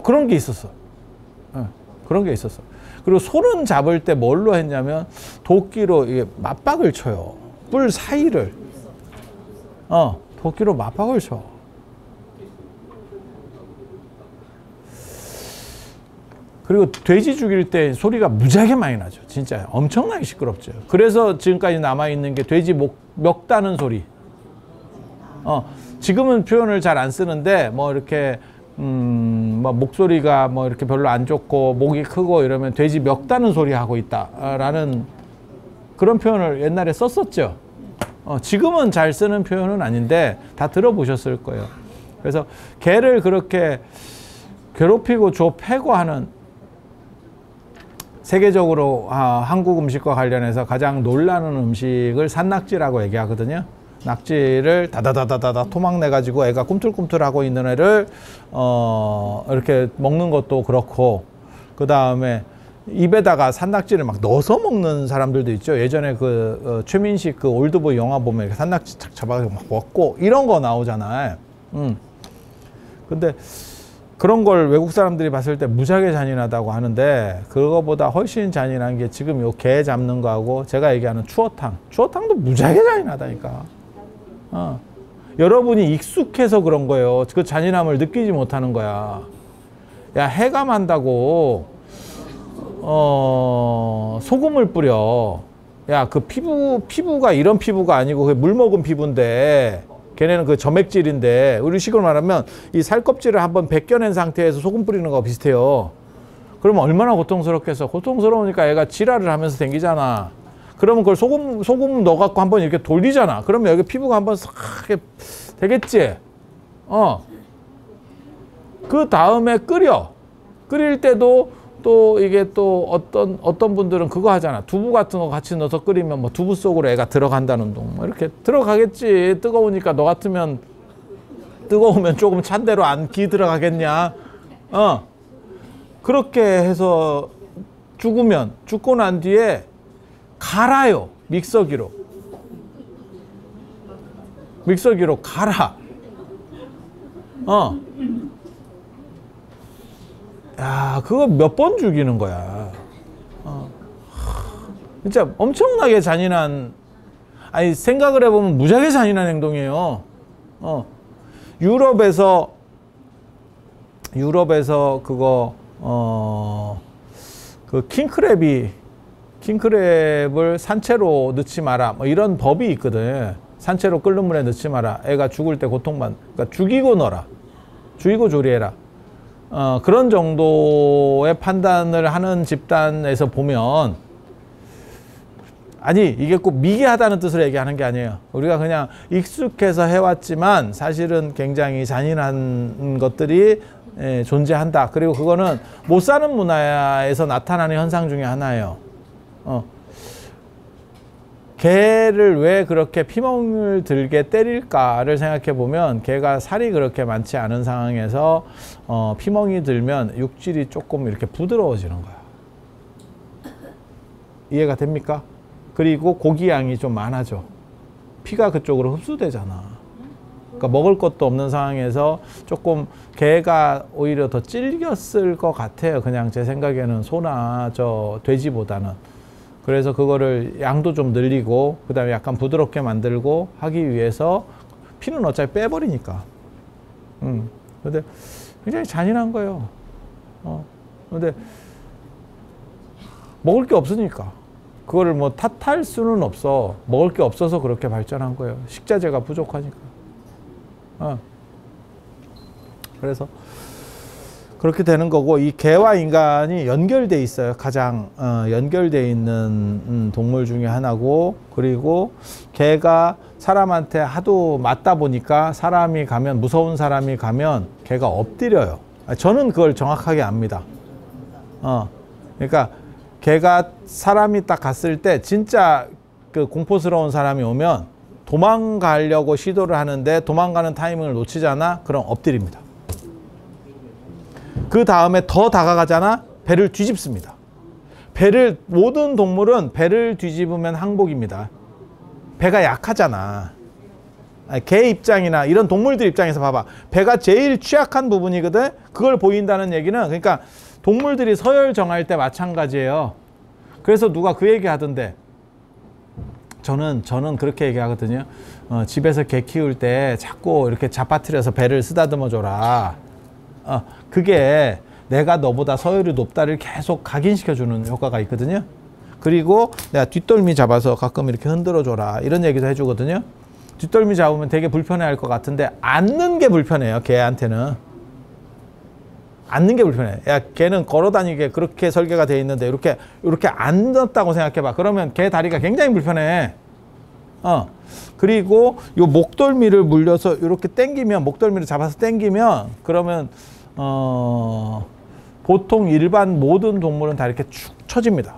그런 게 있었어. 그런 게 있었어. 그리고 소는 잡을 때 뭘로 했냐면 도끼로 이게 맞박을 쳐요. 뿔 사이를 도끼로 맞박을 쳐. 그리고 돼지 죽일 때 소리가 무지하게 많이 나죠. 진짜 엄청나게 시끄럽죠. 그래서 지금까지 남아있는 게 돼지 멱 따는 소리. 지금은 표현을 잘 안 쓰는데 뭐 이렇게 뭐 목소리가 뭐 이렇게 별로 안 좋고 목이 크고 이러면 돼지 멱 따는 소리 하고 있다라는 그런 표현을 옛날에 썼었죠. 지금은 잘 쓰는 표현은 아닌데 다 들어보셨을 거예요. 그래서 개를 그렇게 괴롭히고 좁히고 하는, 세계적으로 한국 음식과 관련해서 가장 놀라는 음식을 산낙지라고 얘기하거든요. 낙지를 다다다다다 토막 내가지고 애가 꿈틀꿈틀하고 있는 애를 이렇게 먹는 것도 그렇고, 그 다음에 입에다가 산낙지를 막 넣어서 먹는 사람들도 있죠. 예전에 최민식 올드보이 영화 보면 이렇게 산낙지 착 잡아가지고 막 먹고 이런 거 나오잖아요. 근데 그런 걸 외국 사람들이 봤을 때 무지하게 잔인하다고 하는데, 그거보다 훨씬 잔인한 게 지금 요 개 잡는 거하고 제가 얘기하는 추어탕도 무지하게 잔인하다니까. 여러분이 익숙해서 그런 거예요. 그 잔인함을 느끼지 못하는 거야. 야, 해감한다고 소금을 뿌려. 야, 그 피부가 이런 피부가 아니고 그 물 먹은 피부인데, 걔네는 그 점액질인데, 우리 식으로 말하면 이 살껍질을 한번 벗겨낸 상태에서 소금 뿌리는 거 비슷해요. 그러면 얼마나 고통스럽겠어. 고통스러우니까 애가 지랄을 하면서 댕기잖아. 그러면 그걸 소금 넣어갖고 한번 이렇게 돌리잖아. 그러면 여기 피부가 한번 싹 되겠지. 그 다음에 끓일 때도 또 이게 또 어떤 분들은 그거 하잖아. 두부 같은 거 같이 넣어서 끓이면 뭐 두부 속으로 애가 들어간다는 둥. 뭐 이렇게 들어가겠지. 뜨거우니까 너 같으면 뜨거우면 조금 찬 대로 안 기 들어가겠냐. 그렇게 해서 죽고 난 뒤에 갈아요. 믹서기로 갈아. 야, 그거 몇 번 죽이는 거야. 진짜 엄청나게 잔인한, 아니, 생각을 해보면 무지하게 잔인한 행동이에요. 유럽에서 그거, 그 킹크랩을 산채로 넣지 마라. 뭐 이런 법이 있거든. 산채로 끓는 물에 넣지 마라. 애가 죽을 때 그러니까 죽이고 넣어라. 죽이고 조리해라. 그런 정도의 판단을 하는 집단에서 보면, 아니, 이게 꼭 미개하다는 뜻으로 얘기하는 게 아니에요. 우리가 그냥 익숙해서 해왔지만 사실은 굉장히 잔인한 것들이 존재한다. 그리고 그거는 못 사는 문화에서 나타나는 현상 중에 하나예요. 개를 왜 그렇게 피멍을 들게 때릴까를 생각해 보면, 개가 살이 그렇게 많지 않은 상황에서 피멍이 들면 육질이 조금 이렇게 부드러워지는 거야. 이해가 됩니까? 그리고 고기 양이 좀 많아져. 피가 그쪽으로 흡수되잖아. 그러니까 먹을 것도 없는 상황에서 조금 개가 오히려 더 질겼을 것 같아요. 그냥 제 생각에는 소나 돼지보다는. 그래서 그거를 양도 좀 늘리고 그 다음에 약간 부드럽게 만들고 하기 위해서, 피는 어차피 빼버리니까. 근데 굉장히 잔인한 거예요. 근데 먹을 게 없으니까. 그거를 뭐 탓할 수는 없어. 먹을 게 없어서 그렇게 발전한 거예요. 식자재가 부족하니까. 그래서 그렇게 되는 거고, 이 개와 인간이 연결돼 있어요. 가장 연결돼 있는 동물 중에 하나고, 그리고 개가 사람한테 하도 맞다 보니까 사람이 가면, 무서운 사람이 가면 개가 엎드려요. 저는 그걸 정확하게 압니다. 그러니까 개가 사람이 딱 갔을 때 진짜 그 공포스러운 사람이 오면 도망가려고 시도를 하는데 도망가는 타이밍을 놓치잖아? 그럼 엎드립니다. 그 다음에 더 다가가잖아? 배를 뒤집습니다. 모든 동물은 배를 뒤집으면 항복입니다. 배가 약하잖아. 개 입장이나 이런 동물들 입장에서 봐봐. 배가 제일 취약한 부분이거든. 그걸 보인다는 얘기는, 그러니까 동물들이 서열 정할 때 마찬가지예요. 그래서 누가 그 얘기 하던데, 저는 그렇게 얘기하거든요. 집에서 개 키울 때 자꾸 이렇게 잡아뜨려서 배를 쓰다듬어 줘라. 그게 내가 너보다 서열이 높다를 계속 각인시켜주는 효과가 있거든요. 그리고 내가 뒷덜미 잡아서 가끔 이렇게 흔들어 줘라, 이런 얘기도 해주거든요. 뒷덜미 잡으면 되게 불편해할 것 같은데 앉는 게 불편해요. 개한테는 앉는 게 불편해. 야, 개는 걸어다니게 그렇게 설계가 돼 있는데 이렇게 앉았다고 생각해봐. 그러면 개 다리가 굉장히 불편해. 그리고 요 목덜미를 물려서 이렇게 당기면, 목덜미를 잡아서 당기면, 그러면 보통 일반 모든 동물은 다 이렇게 축 처집니다.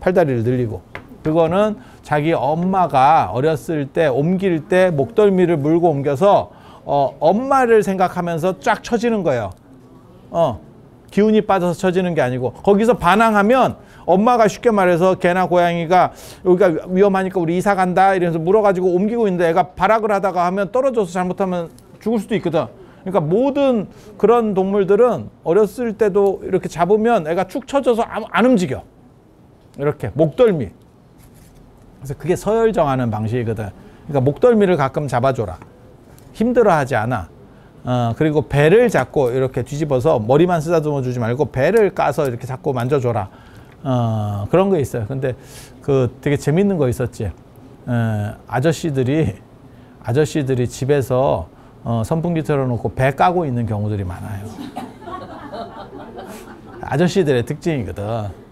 팔다리를 늘리고. 그거는 자기 엄마가 어렸을 때 옮길 때 목덜미를 물고 옮겨서 엄마를 생각하면서 쫙 처지는 거예요. 기운이 빠져서 처지는 게 아니고, 거기서 반항하면 엄마가 쉽게 말해서 개나 고양이가 여기가 위험하니까 우리 이사 간다 이러면서 물어가지고 옮기고 있는데 애가 발악을 하다가 하면 떨어져서 잘못하면 죽을 수도 있거든. 그러니까 모든 그런 동물들은 어렸을 때도 이렇게 잡으면 애가 축 처져서 안 움직여. 이렇게 목덜미. 그래서 그게 서열 정하는 방식이거든. 그러니까 목덜미를 가끔 잡아줘라. 힘들어하지 않아. 그리고 배를 잡고 이렇게 뒤집어서 머리만 쓰다듬어 주지 말고 배를 까서 이렇게 잡고 만져줘라. 그런 거 있어요. 근데 그 되게 재밌는 거 있었지. 아저씨들이 집에서 선풍기 틀어놓고 배 까고 있는 경우들이 많아요. 아저씨들의 특징이거든.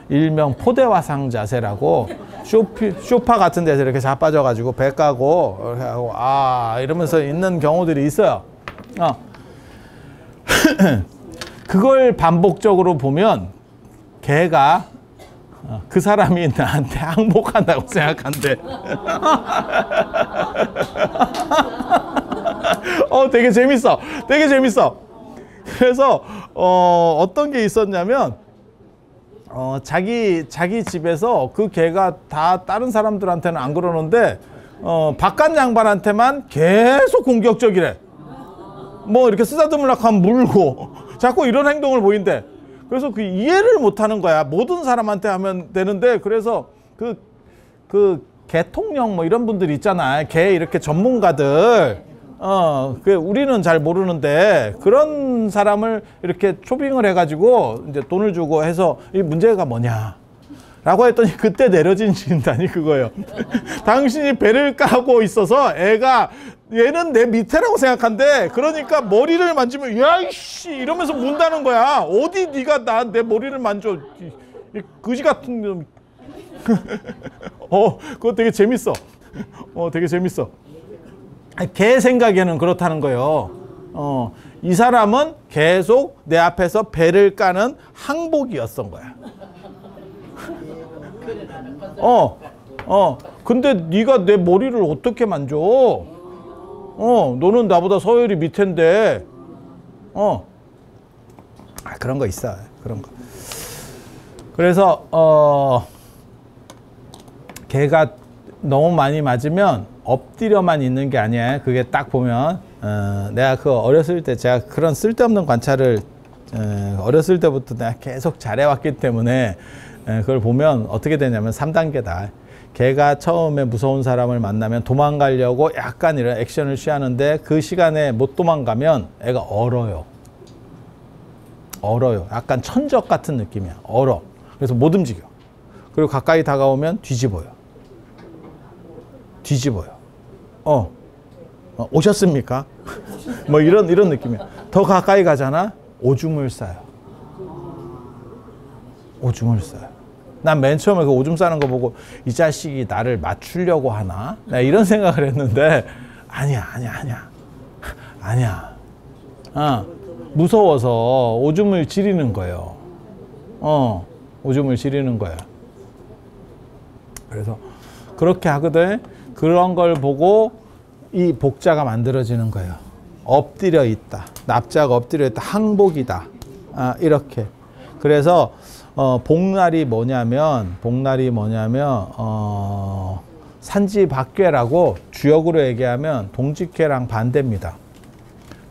일명 포대화상 자세라고, 쇼파 같은 데서 이렇게 자빠져가지고 배 까고 이렇게 하고 이러면서 있는 경우들이 있어요. 그걸 반복적으로 보면 개가 그 사람이 나한테 항복한다고 생각한대. 되게 재밌어. 되게 재밌어. 그래서 어떤 게 있었냐면, 자기 집에서 그 개가 다 다른 사람들한테는 안 그러는데 바깥 양반한테만 계속 공격적이래. 뭐 이렇게 쓰다듬으려고 하면 물고 자꾸 이런 행동을 보인대. 그래서 그 이해를 못하는 거야. 모든 사람한테 하면 되는데, 그래서 그 개통령 뭐 이런 분들 있잖아. 개 이렇게 전문가들. 우리는 잘 모르는데 그런 사람을 이렇게 초빙을 해가지고 이제 돈을 주고 해서 이 문제가 뭐냐 라고 했더니 그때 내려진 진단이 그거예요. 당신이 배를 까고 있어서 얘는 내 밑에라고 생각한대. 그러니까 머리를 만지면 야이씨 이러면서 문다는 거야. 어디 네가 내 머리를 만져, 이 그지 같은 놈. 그거 되게 재밌어. 되게 재밌어. 개 생각에는 그렇다는 거예요. 이 사람은 계속 내 앞에서 배를 까는 항복이었던 거야. 근데 네가 내 머리를 어떻게 만져? 너는 나보다 서열이 밑인데. 그런 거 있어. 그런 거. 그래서 개가 너무 많이 맞으면 엎드려만 있는 게 아니야. 그게 딱 보면 내가 그 어렸을 때 제가 그런 쓸데없는 관찰을 어렸을 때부터 내가 계속 잘해왔기 때문에 그걸 보면 어떻게 되냐면 3단계다. 걔가 처음에 무서운 사람을 만나면 도망가려고 약간 이런 액션을 취하는데 그 시간에 못 도망가면 애가 얼어요. 약간 천적 같은 느낌이야. 얼어. 그래서 못 움직여. 그리고 가까이 다가오면 뒤집어요. 오셨습니까? 뭐 이런 느낌이야. 더 가까이 가잖아. 오줌을 싸요. 난 맨 처음에 그 오줌 싸는 거 보고 이 자식이 나를 맞추려고 하나? 나 이런 생각을 했는데 아니야. 무서워서 오줌을 지리는 거예요. 오줌을 지리는 거야. 그래서 그렇게 하거든. 그런 걸 보고 이 복자가 만들어지는 거예요. 엎드려 있다. 납자가 엎드려 있다. 항복이다. 이렇게. 그래서 복날이 뭐냐면 산지박괴라고 주역으로 얘기하면 동직괴랑 반대입니다.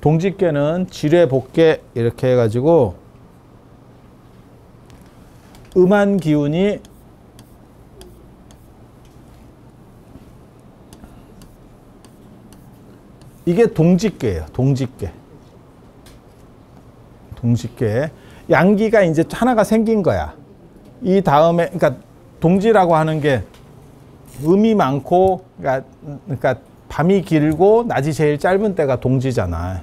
동직괴는 지뢰복괴 이렇게 해가지고 음한 기운이 이게 동직괴예요. 동직괴. 양기가 이제 하나가 생긴 거야. 이 다음에 그러니까 동지라고 하는 게 음이 많고 그러니까 밤이 길고 낮이 제일 짧은 때가 동지잖아.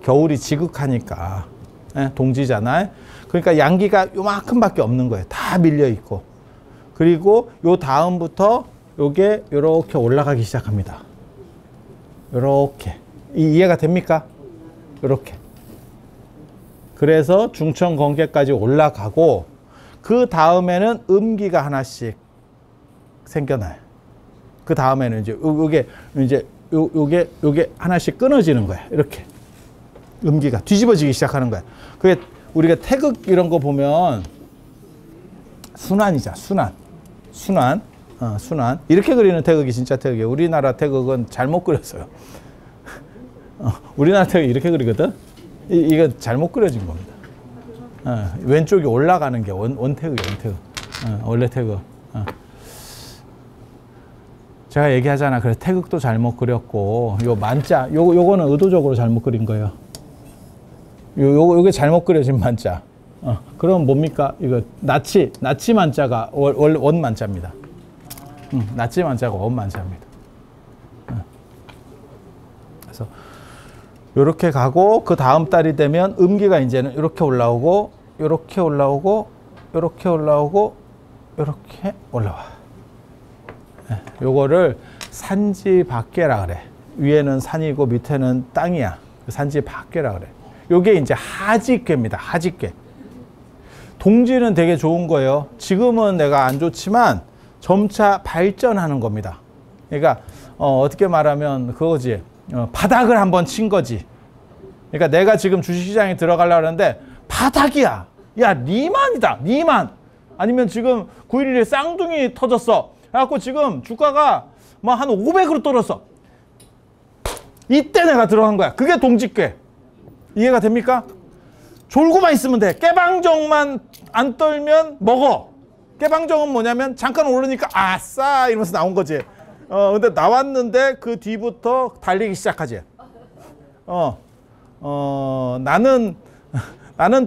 겨울이 지극하니까 동지잖아. 그러니까 양기가 요만큼밖에 없는 거예요. 다 밀려 있고. 그리고 요 다음부터 요게 요렇게 올라가기 시작합니다. 요렇게. 이해가 됩니까? 요렇게. 그래서 중천 건계까지 올라가고 그 다음에는 음기가 하나씩 생겨나요. 그 다음에는 이제 요게 하나씩 끊어지는 거야. 이렇게. 음기가 뒤집어지기 시작하는 거야. 그게 우리가 태극 이런 거 보면 순환이자 순환. 이렇게 그리는 태극이 진짜 태극이에요. 우리나라 태극은 잘못 그렸어요. 우리나라 태극이 이렇게 그리거든. 이거 잘못 그려진 겁니다. 왼쪽이 올라가는 게 원태극이에요. 원래 태극. 제가 얘기하잖아. 그래서 태극도 잘못 그렸고 요 만자 요거는 의도적으로 잘못 그린 거예요. 요게 잘못 그려진 만자. 그럼 뭡니까? 이거 나치 만자가 원 만자입니다. 나치 만자가 원 만자입니다. 그래서 요렇게 가고 그 다음 달이 되면 음기가 이제는 이렇게 올라오고 요렇게 올라오고 요렇게 올라오고 요렇게 올라와. 요거를 산지박괴라 그래. 위에는 산이고 밑에는 땅이야. 산지박괴라 그래. 요게 이제 하직괴입니다. 하직괴. 동지는 되게 좋은 거예요. 지금은 내가 안 좋지만 점차 발전하는 겁니다. 그러니까 어떻게 말하면 그거지. 바닥을 한번 친 거지. 그러니까 내가 지금 주식시장에 들어가려고 하는데 바닥이야. 야, 니만이다. 니만. 아니면 지금 9.11에 쌍둥이 터졌어. 그래갖고 지금 주가가 뭐 한 500으로 떨었어. 이때 내가 들어간 거야. 그게 동직괴. 이해가 됩니까? 졸고만 있으면 돼. 깨방정만 안 떨면 먹어. 깨방정은 뭐냐면 잠깐 오르니까 아싸 이러면서 나온 거지. 근데 나왔는데 그 뒤부터 달리기 시작하지. 나는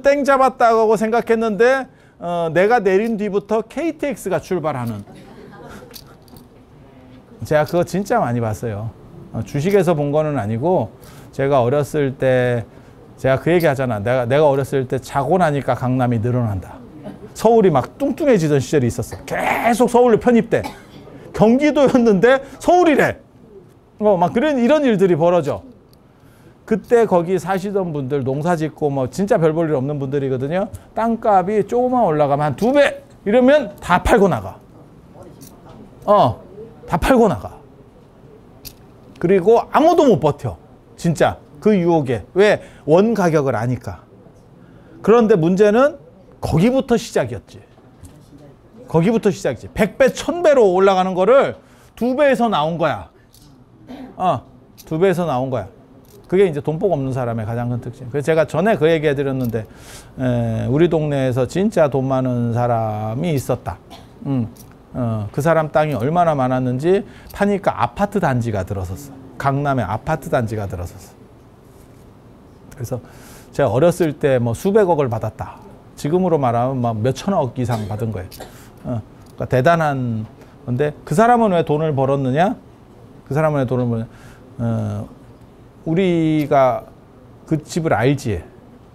땡 잡았다고 생각했는데 내가 내린 뒤부터 KTX가 출발하는. 제가 그거 진짜 많이 봤어요. 주식에서 본 거는 아니고 제가 어렸을 때 제가 그 얘기 하잖아. 내가 어렸을 때 자고 나니까 강남이 늘어난다. 서울이 막 뚱뚱해지던 시절이 있었어. 계속 서울로 편입돼. 경기도였는데 서울이래. 막 이런 일들이 벌어져. 그때 거기 사시던 분들 농사 짓고 뭐 진짜 별 볼 일 없는 분들이거든요. 땅값이 조금만 올라가면 한 2배 이러면 다 팔고 나가. 다 팔고 나가. 그리고 아무도 못 버텨. 진짜 그 유혹에. 왜? 원 가격을 아니까. 그런데 문제는 거기부터 시작이었지. 거기부터 시작이지. 100배, 1000배로 올라가는 거를 2배에서 나온 거야. 2배에서 나온 거야. 그게 이제 돈복 없는 사람의 가장 큰 특징. 그래서 제가 전에 그 얘기 해드렸는데, 우리 동네에서 진짜 돈 많은 사람이 있었다. 그 사람 땅이 얼마나 많았는지 파니까 아파트 단지가 들어섰어. 강남에 아파트 단지가 들어섰어. 그래서 제가 어렸을 때 뭐 수백억을 받았다. 지금으로 말하면 막 몇천억 이상 받은 거예요. 그러니까 대단한 건데 그 사람은 왜 돈을 벌었느냐? 그 사람은 왜 돈을 벌었느냐? 우리가 그 집을 알지.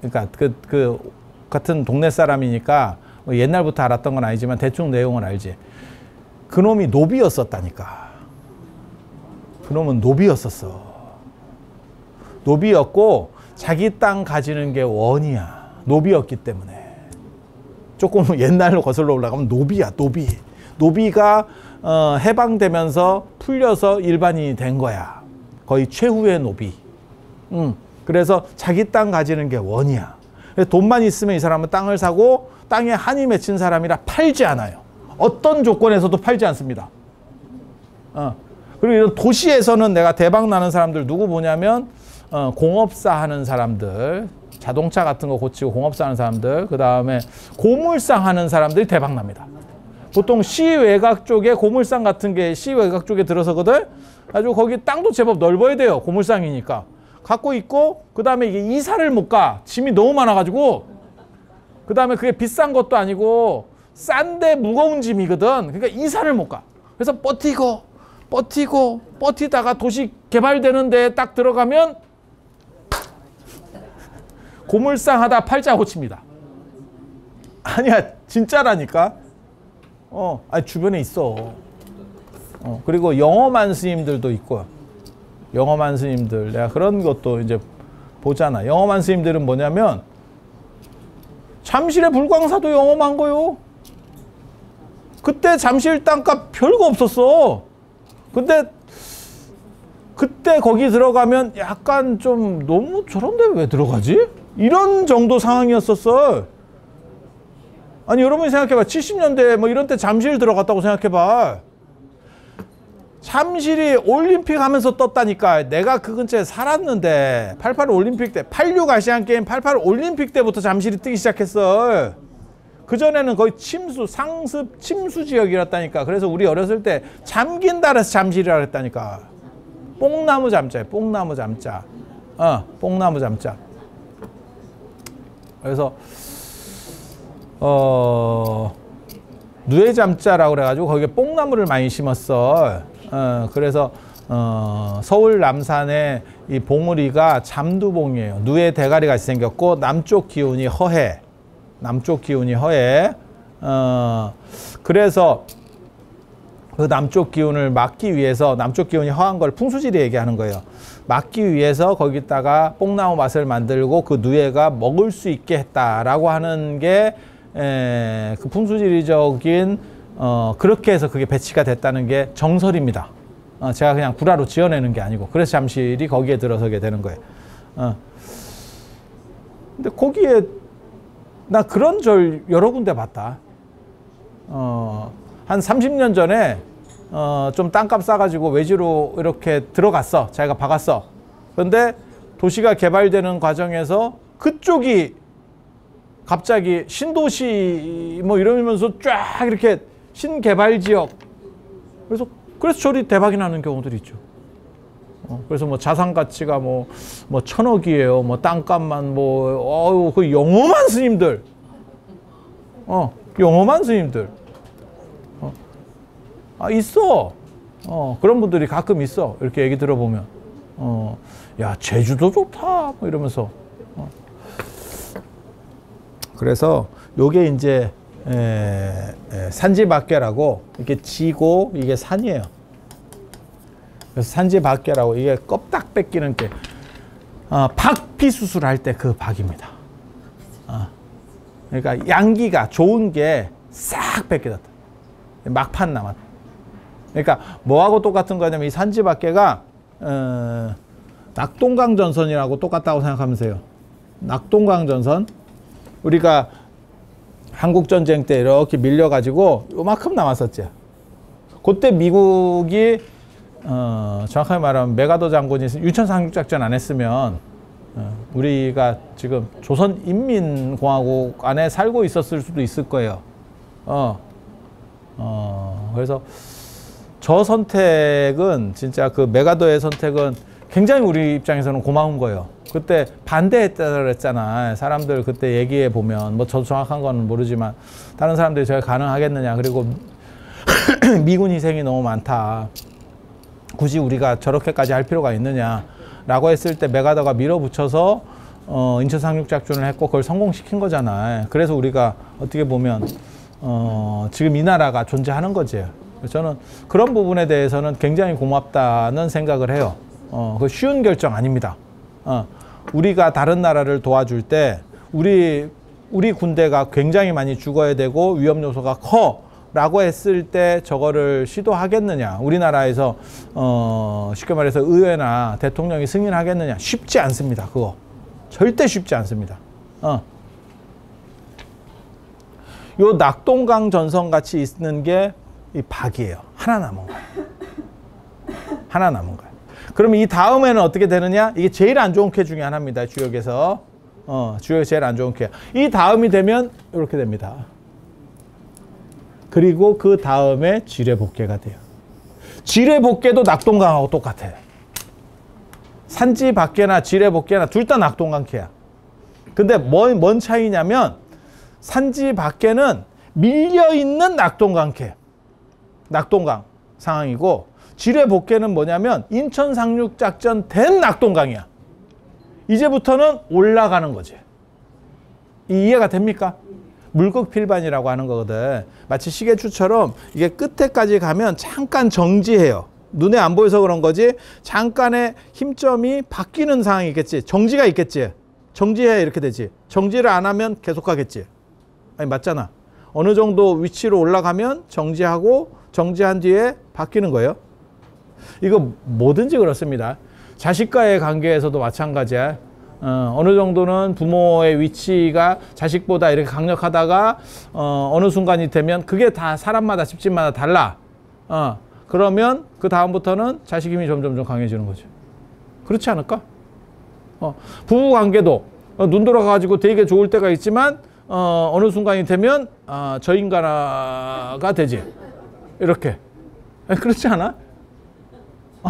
그러니까 그 같은 동네 사람이니까 뭐 옛날부터 알았던 건 아니지만 대충 내용은 알지. 그놈이 노비였었다니까. 그놈은 노비였었어. 노비였고 자기 땅 가지는 게 원이야. 노비였기 때문에. 조금 옛날로 거슬러 올라가면 노비야. 노비. 노비가 해방되면서 풀려서 일반인이 된 거야. 거의 최후의 노비. 그래서 자기 땅 가지는 게 원이야. 돈만 있으면 이 사람은 땅을 사고 땅에 한이 맺힌 사람이라 팔지 않아요. 어떤 조건에서도 팔지 않습니다. 그리고 이런 도시에서는 내가 대박 나는 사람들 누구 보냐면 공업사 하는 사람들, 자동차 같은 거 고치고 공업사 하는 사람들, 그 다음에 고물상 하는 사람들이 대박 납니다. 보통 시외곽 쪽에 고물상 같은 게 시외곽 쪽에 들어서거든. 아주 거기 땅도 제법 넓어야 돼요. 고물상이니까. 갖고 있고, 그 다음에 이게 이사를 못 가. 짐이 너무 많아가지고. 그 다음에 그게 비싼 것도 아니고 싼데 무거운 짐이거든. 그러니까 이사를 못 가. 그래서 버티다가 도시 개발되는 데 딱 들어가면 고물상 하다 팔자 고칩니다. 아니야, 진짜라니까. 아니, 주변에 있어. 그리고 영험한 스님들도 있고, 영험한 스님들, 내가 그런 것도 이제 보잖아. 영험한 스님들은 뭐냐면, 잠실의 불광사도 영험한 거요. 그때 잠실 땅값 별거 없었어. 근데 그때 거기 들어가면 약간 좀 너무 저런데 왜 들어가지? 이런 정도 상황이었었어. 아니, 여러분이 생각해봐. 70년대 뭐 이런 때 잠실 들어갔다고 생각해봐. 잠실이 올림픽 하면서 떴다니까. 내가 그 근처에 살았는데 88 올림픽 때, 86 아시안게임 88 올림픽 때부터 잠실이 뜨기 시작했어. 그전에는 거의 침수, 상습, 침수 지역이었다니까. 그래서 우리 어렸을 때 잠긴다 그래서 잠실이라고 했다니까. 뽕나무 잠자야, 뽕나무 잠자. 뽕나무 잠자. 그래서 누에잠자라고 그래가지고 거기에 뽕나무를 많이 심었어. 그래서 서울 남산의 이 봉우리가 잠두봉이에요. 누에 대가리 같이 생겼고 남쪽 기운이 허해. 남쪽 기운이 허해. 그래서 그 남쪽 기운을 막기 위해서, 남쪽 기운이 허한 걸 풍수지리 얘기하는 거예요. 막기 위해서 거기다가 뽕나무 맛을 만들고 그 누에가 먹을 수 있게 했다라고 하는 게 그 풍수지리적인 그렇게 해서 그게 배치가 됐다는 게 정설입니다. 제가 그냥 구라로 지어내는 게 아니고. 그래서 잠실이 거기에 들어서게 되는 거예요. 근데 거기에 나 그런 절 여러 군데 봤다. 한 30년 전에 좀 땅값 싸가지고 외지로 이렇게 들어갔어. 자기가 박았어. 그런데 도시가 개발되는 과정에서 그쪽이 갑자기 신도시 뭐 이러면서 쫙 이렇게 신개발 지역. 그래서 저리 대박이 나는 경우들이 있죠. 그래서 뭐 자산 가치가 뭐 1,000억이에요. 뭐 땅값만 그 영험한 스님들. 영험한 스님들. 있어. 그런 분들이 가끔 있어. 이렇게 얘기 들어보면. 야, 제주도 좋다. 뭐 이러면서. 그래서 요게 이제 산지박계라고 이렇게 지고 이게 산이에요. 그래서 산지박계라고 이게 껍딱 뺏기는 게 박피 수술할 때 그 박입니다. 그러니까 양기가 좋은 게 싹 뺏겨졌다. 막판 남았다. 그러니까 뭐하고 똑같은 거냐면 이 산지박계가 낙동강전선이라고 똑같다고 생각하면 돼요. 낙동강전선. 우리가 한국전쟁 때 이렇게 밀려가지고 요만큼 남았었죠. 그때 미국이 정확하게 말하면 메가더 장군이 윤천 상륙작전 안 했으면 우리가 지금 조선인민공화국 안에 살고 있었을 수도 있을 거예요. 그래서 저 선택은 진짜 그 메가더의 선택은 굉장히 우리 입장에서는 고마운 거예요. 그때 반대했다 그랬잖아. 사람들 그때 얘기해 보면 뭐 저도 정확한 건 모르지만 다른 사람들이 저게 가능하겠느냐. 그리고 미군 희생이 너무 많다. 굳이 우리가 저렇게까지 할 필요가 있느냐라고 했을 때 메가더가 밀어붙여서 인천 상륙 작전을 했고 그걸 성공시킨 거잖아. 그래서 우리가 어떻게 보면 지금 이 나라가 존재하는 거지. 저는 그런 부분에 대해서는 굉장히 고맙다는 생각을 해요. 그 쉬운 결정 아닙니다. 우리가 다른 나라를 도와줄 때 우리 군대가 굉장히 많이 죽어야 되고 위험 요소가 커. 라고 했을 때 저거를 시도하겠느냐. 우리나라에서 쉽게 말해서 의회나 대통령이 승인하겠느냐. 쉽지 않습니다. 그거 절대 쉽지 않습니다. 요 낙동강 전선 같이 있는 게 이 박이에요. 하나 남은 거예요. 하나 남은 거예요. 그럼 이 다음에는 어떻게 되느냐? 이게 제일 안 좋은 쾌 중에 하나입니다. 주역에서 주역이 제일 안 좋은 쾌. 이 다음이 되면 이렇게 됩니다. 그리고 그 다음에 지뢰복개가 돼요. 지뢰복개도 낙동강하고 똑같아요. 산지박개나 지뢰복개나 둘 다 낙동강캐야. 근데 뭔 차이냐면 산지박개는 밀려있는 낙동강캐. 낙동강 상황이고 지뢰복개는 뭐냐면 인천 상륙작전 된 낙동강이야. 이제부터는 올라가는 거지. 이해가 됩니까? 물극필반이라고 하는 거거든. 마치 시계추처럼 이게 끝에까지 가면 잠깐 정지해요. 눈에 안 보여서 그런 거지. 잠깐의 힘점이 바뀌는 상황이 있겠지. 정지가 있겠지. 정지해 이렇게 되지. 정지를 안 하면 계속 가겠지. 아니 맞잖아. 어느 정도 위치로 올라가면 정지하고 정지한 뒤에 바뀌는 거예요. 이거 뭐든지 그렇습니다. 자식과의 관계에서도 마찬가지야. 어느 정도는 부모의 위치가 자식보다 이렇게 강력하다가 어느 순간이 되면 그게 다 사람마다 집집마다 달라. 그러면 그 다음부터는 자식 힘이 점점 좀 강해지는 거죠. 그렇지 않을까? 부부 관계도 눈 돌아가지고 되게 좋을 때가 있지만 어느 순간이 되면 저 인간화가 되지. 이렇게. 그렇지 않아?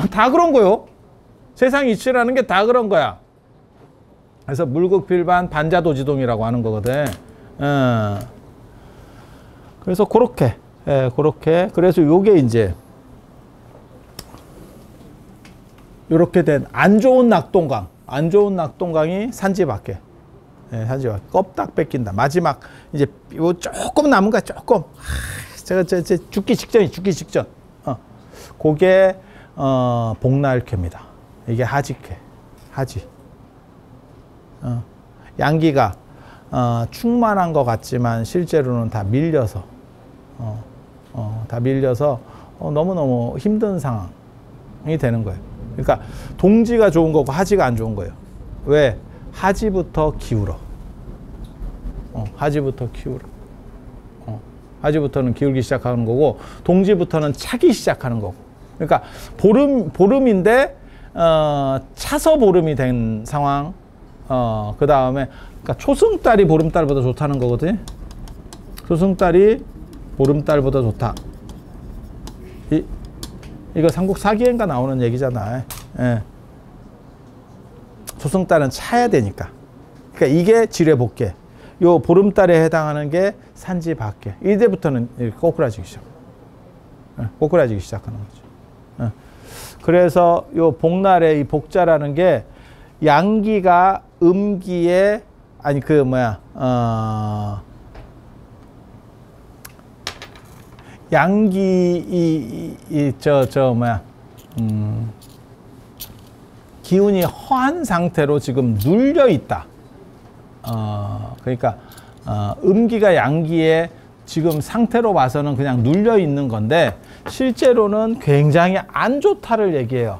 다 그런 거요. 세상 이치라는 게 다 그런 거야. 그래서 물극필반 반자도지동이라고 하는 거거든. 그래서 그렇게, 그렇게. 그래서 요게 이제 요렇게 된 안 좋은 낙동강, 안 좋은 낙동강이 산지밖에. 산지밖에. 껍딱 뺏긴다. 마지막 이제 요 조금 남은 거야. 조금. 제가 죽기 직전. 그게 복날캐입니다. 이게 하지캐. 하지. 양기가 충만한 것 같지만 실제로는 다 밀려서 다 밀려서 너무너무 힘든 상황이 되는 거예요. 그러니까 동지가 좋은 거고 하지가 안 좋은 거예요. 왜? 하지부터 기울어. 하지부터 기울어. 하지부터는 기울기 시작하는 거고 동지부터는 차기 시작하는 거고. 그러니까 보름인데 차서 보름이 된 상황. 그 다음에 그러니까 초승달이 보름달보다 좋다는 거거든. 초승달이 보름달보다 좋다. 이거 삼국 사기행가 나오는 얘기잖아. 초승달은 차야 되니까. 그러니까 이게 지뢰복개. 요 보름달에 해당하는 게 산지박개. 이때부터는 이렇게 꼬꾸라지기 시작. 꼬꾸라지기 시작하는 거죠. 그래서 요 복날의 이 복자라는 게 양기가 음기에 양기 기운이 허한 상태로 지금 눌려 있다. 그러니까 음기가 양기에 지금 상태로 봐서는 그냥 눌려 있는 건데 실제로는 굉장히 안 좋다를 얘기해요.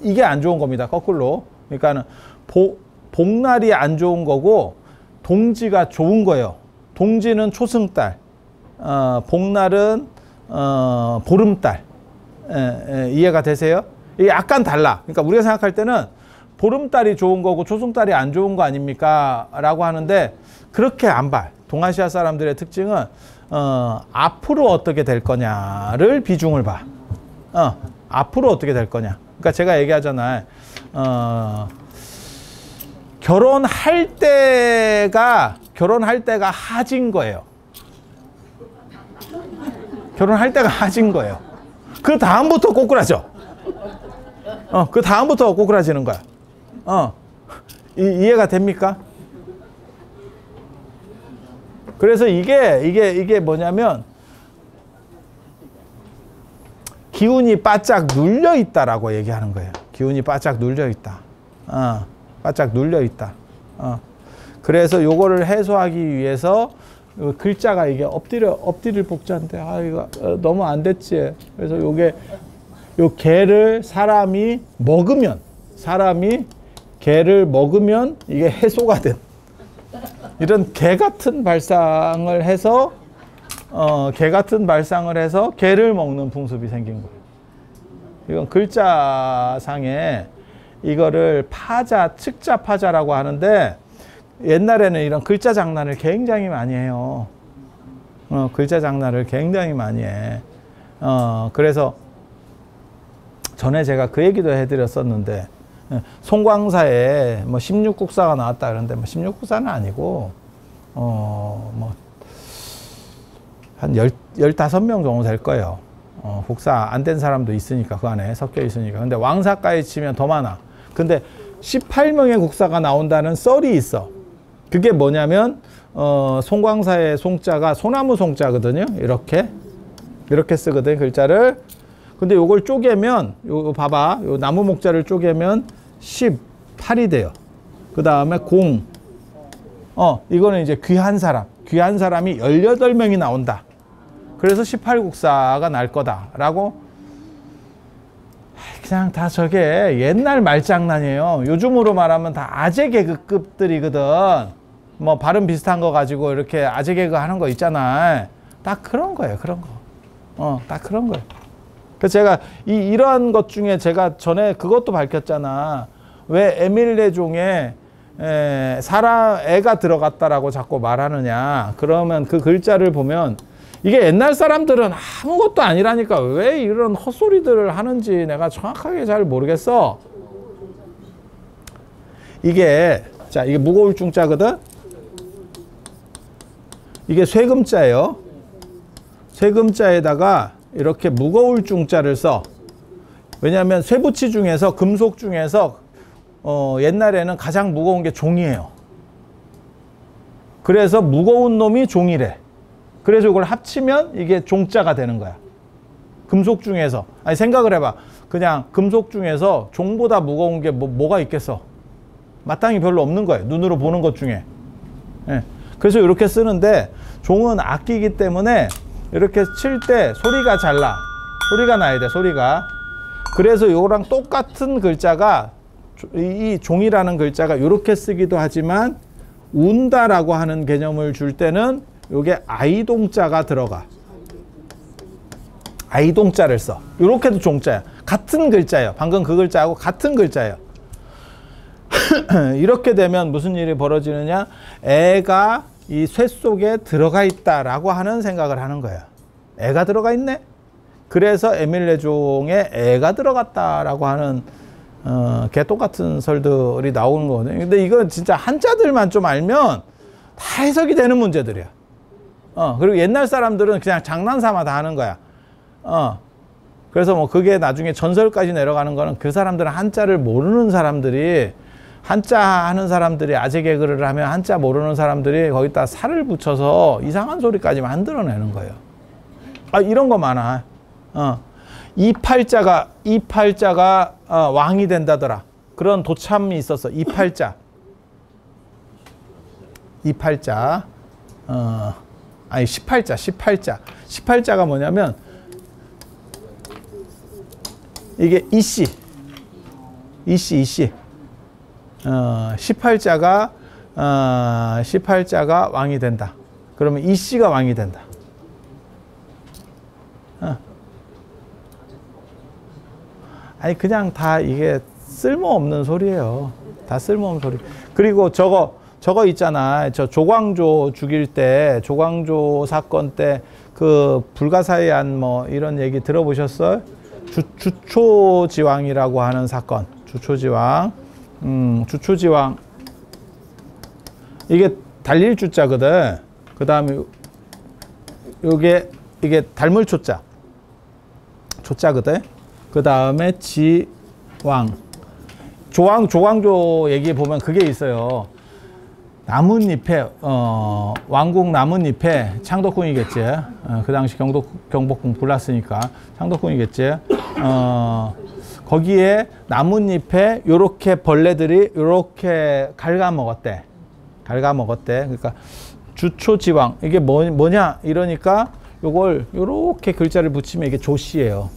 이게 안 좋은 겁니다. 거꾸로. 그러니까는 복날이 안 좋은 거고 동지가 좋은 거예요. 동지는 초승달, 복날은 보름달. 이해가 되세요? 이게 약간 달라. 그러니까 우리가 생각할 때는 보름달이 좋은 거고 초승달이 안 좋은 거 아닙니까? 라고 하는데 그렇게 안 봐. 동아시아 사람들의 특징은 앞으로 어떻게 될 거냐를 비중을 봐. 앞으로 어떻게 될 거냐. 그러니까 제가 얘기하잖아요. 결혼할 때가 하진 거예요. 결혼할 때가 하진 거예요. 그 다음부터 꼬꾸라져. 그 다음부터 꼬꾸라지는 거야. 이해가 됩니까? 그래서 이게 뭐냐면 기운이 바짝 눌려 있다라고 얘기하는 거예요. 기운이 바짝 눌려 있다. 바짝 눌려 있다. 그래서 요거를 해소하기 위해서 글자가 이게 엎드릴 복자인데, 이거 너무 안 됐지. 그래서 요게, 요 개를 사람이 개를 먹으면 이게 해소가 된. 이런 개 같은 발상을 해서, 개를 먹는 풍습이 생긴 거예요. 이건 글자상에 이거를 측자파자라고 하는데, 옛날에는 이런 글자 장난을 굉장히 많이 해요. 글자 장난을 굉장히 많이 해. 그래서 전에 제가 그 얘기도 해드렸었는데, 송광사에 뭐 16국사가 나왔다 그러는데, 뭐 16국사는 아니고, 한 15명 정도 될 거예요. 국사 안 된 사람도 있으니까, 그 안에 섞여 있으니까. 근데 왕사까지 치면 더 많아. 근데 18명의 국사가 나온다는 썰이 있어. 그게 뭐냐면, 송광사의 송자가 소나무 송자거든요. 이렇게 쓰거든, 글자를. 근데 요걸 쪼개면, 요 봐봐. 요 나무 목자를 쪼개면 18이 돼요. 그 다음에 공. 이거는 이제 귀한 사람이 18명이 나온다. 그래서 18국사가 날 거다라고. 그냥 다 저게 옛날 말장난이에요. 요즘으로 말하면 다 아재 개그급들이거든. 뭐 발음 비슷한 거 가지고 이렇게 아재 개그 하는 거 있잖아. 딱 그런 거예요. 그런 거. 딱 그런 거예요. 그래서 제가 이러한 것 중에 제가 전에 그것도 밝혔잖아. 왜 에밀레종에 애가 들어갔다라고 자꾸 말하느냐. 그러면 그 글자를 보면 이게 옛날 사람들은 아무것도 아니라니까 왜 이런 헛소리들을 하는지 내가 정확하게 잘 모르겠어. 이게 무거울 중자거든. 이게 쇠금자예요. 쇠금자에다가 이렇게 무거울 중자를 써. 왜냐하면 쇠붙이 중에서, 금속 중에서 옛날에는 가장 무거운 게 종이에요. 그래서 무거운 놈이 종이래. 그래서 이걸 합치면 이게 종자가 되는 거야. 금속 중에서. 아니, 생각을 해봐. 그냥 금속 중에서 종보다 무거운 게 뭐가 있겠어? 마땅히 별로 없는 거예요. 눈으로 보는 것 중에. 예. 그래서 이렇게 쓰는데, 종은 악기이기 때문에 이렇게 칠 때 소리가 잘 나. 소리가 나야 돼, 소리가. 그래서 이거랑 똑같은 글자가, 이 종이라는 글자가 이렇게 쓰기도 하지만, 운다라고 하는 개념을 줄 때는 요게 아이동자가 들어가. 아이동자를 써. 이렇게도 종자야. 같은 글자예요. 방금 그 글자하고 같은 글자예요. 이렇게 되면 무슨 일이 벌어지느냐? 애가 이 쇠 속에 들어가 있다라고 하는 생각을 하는 거예요. 애가 들어가 있네? 그래서 에밀레종에 애가 들어갔다라고 하는 개똑같은 설들이 나오는 거거든요. 근데 이건 진짜 한자들만 좀 알면 다 해석이 되는 문제들이야. 그리고 옛날 사람들은 그냥 장난삼아 다 하는 거야. 그래서 뭐 그게 나중에 전설까지 내려가는 거는 그 사람들은 한자를 모르는 사람들이, 한자 하는 사람들이 아재 개그를 하면 한자 모르는 사람들이 거기다 살을 붙여서 이상한 소리까지 만들어내는 거예요. 이런 거 많아. 이팔자가 왕이 된다더라. 그런 도참이 있었어. 이팔자. 아니 18자가 뭐냐면 이게 이씨 18자가 왕이 된다. 그러면 이씨가 왕이 된다. 아니 그냥 다 이게 쓸모없는 소리예요. 다 쓸모없는 소리. 그리고 저거 있잖아. 저 조광조 죽일 때, 조광조 사건 때 그 불가사의한 뭐 이런 얘기 들어보셨어요? 주초지왕이라고 하는 사건. 주초지왕. 주초지왕. 이게 달릴 주자거든. 그 다음에 이게 닮을 초자. 초자거든. 그 다음에 지왕. 조광조 얘기 보면 그게 있어요. 나뭇잎에 왕국 나뭇잎에 창덕궁이겠지. 그 당시 경복궁 불났으니까 창덕궁이겠지. 거기에 나뭇잎에 요렇게 벌레들이 요렇게 갉아먹었대. 그러니까 주초지왕. 이게 뭐냐 이러니까 요걸 요렇게 글자를 붙이면 이게 조씨예요.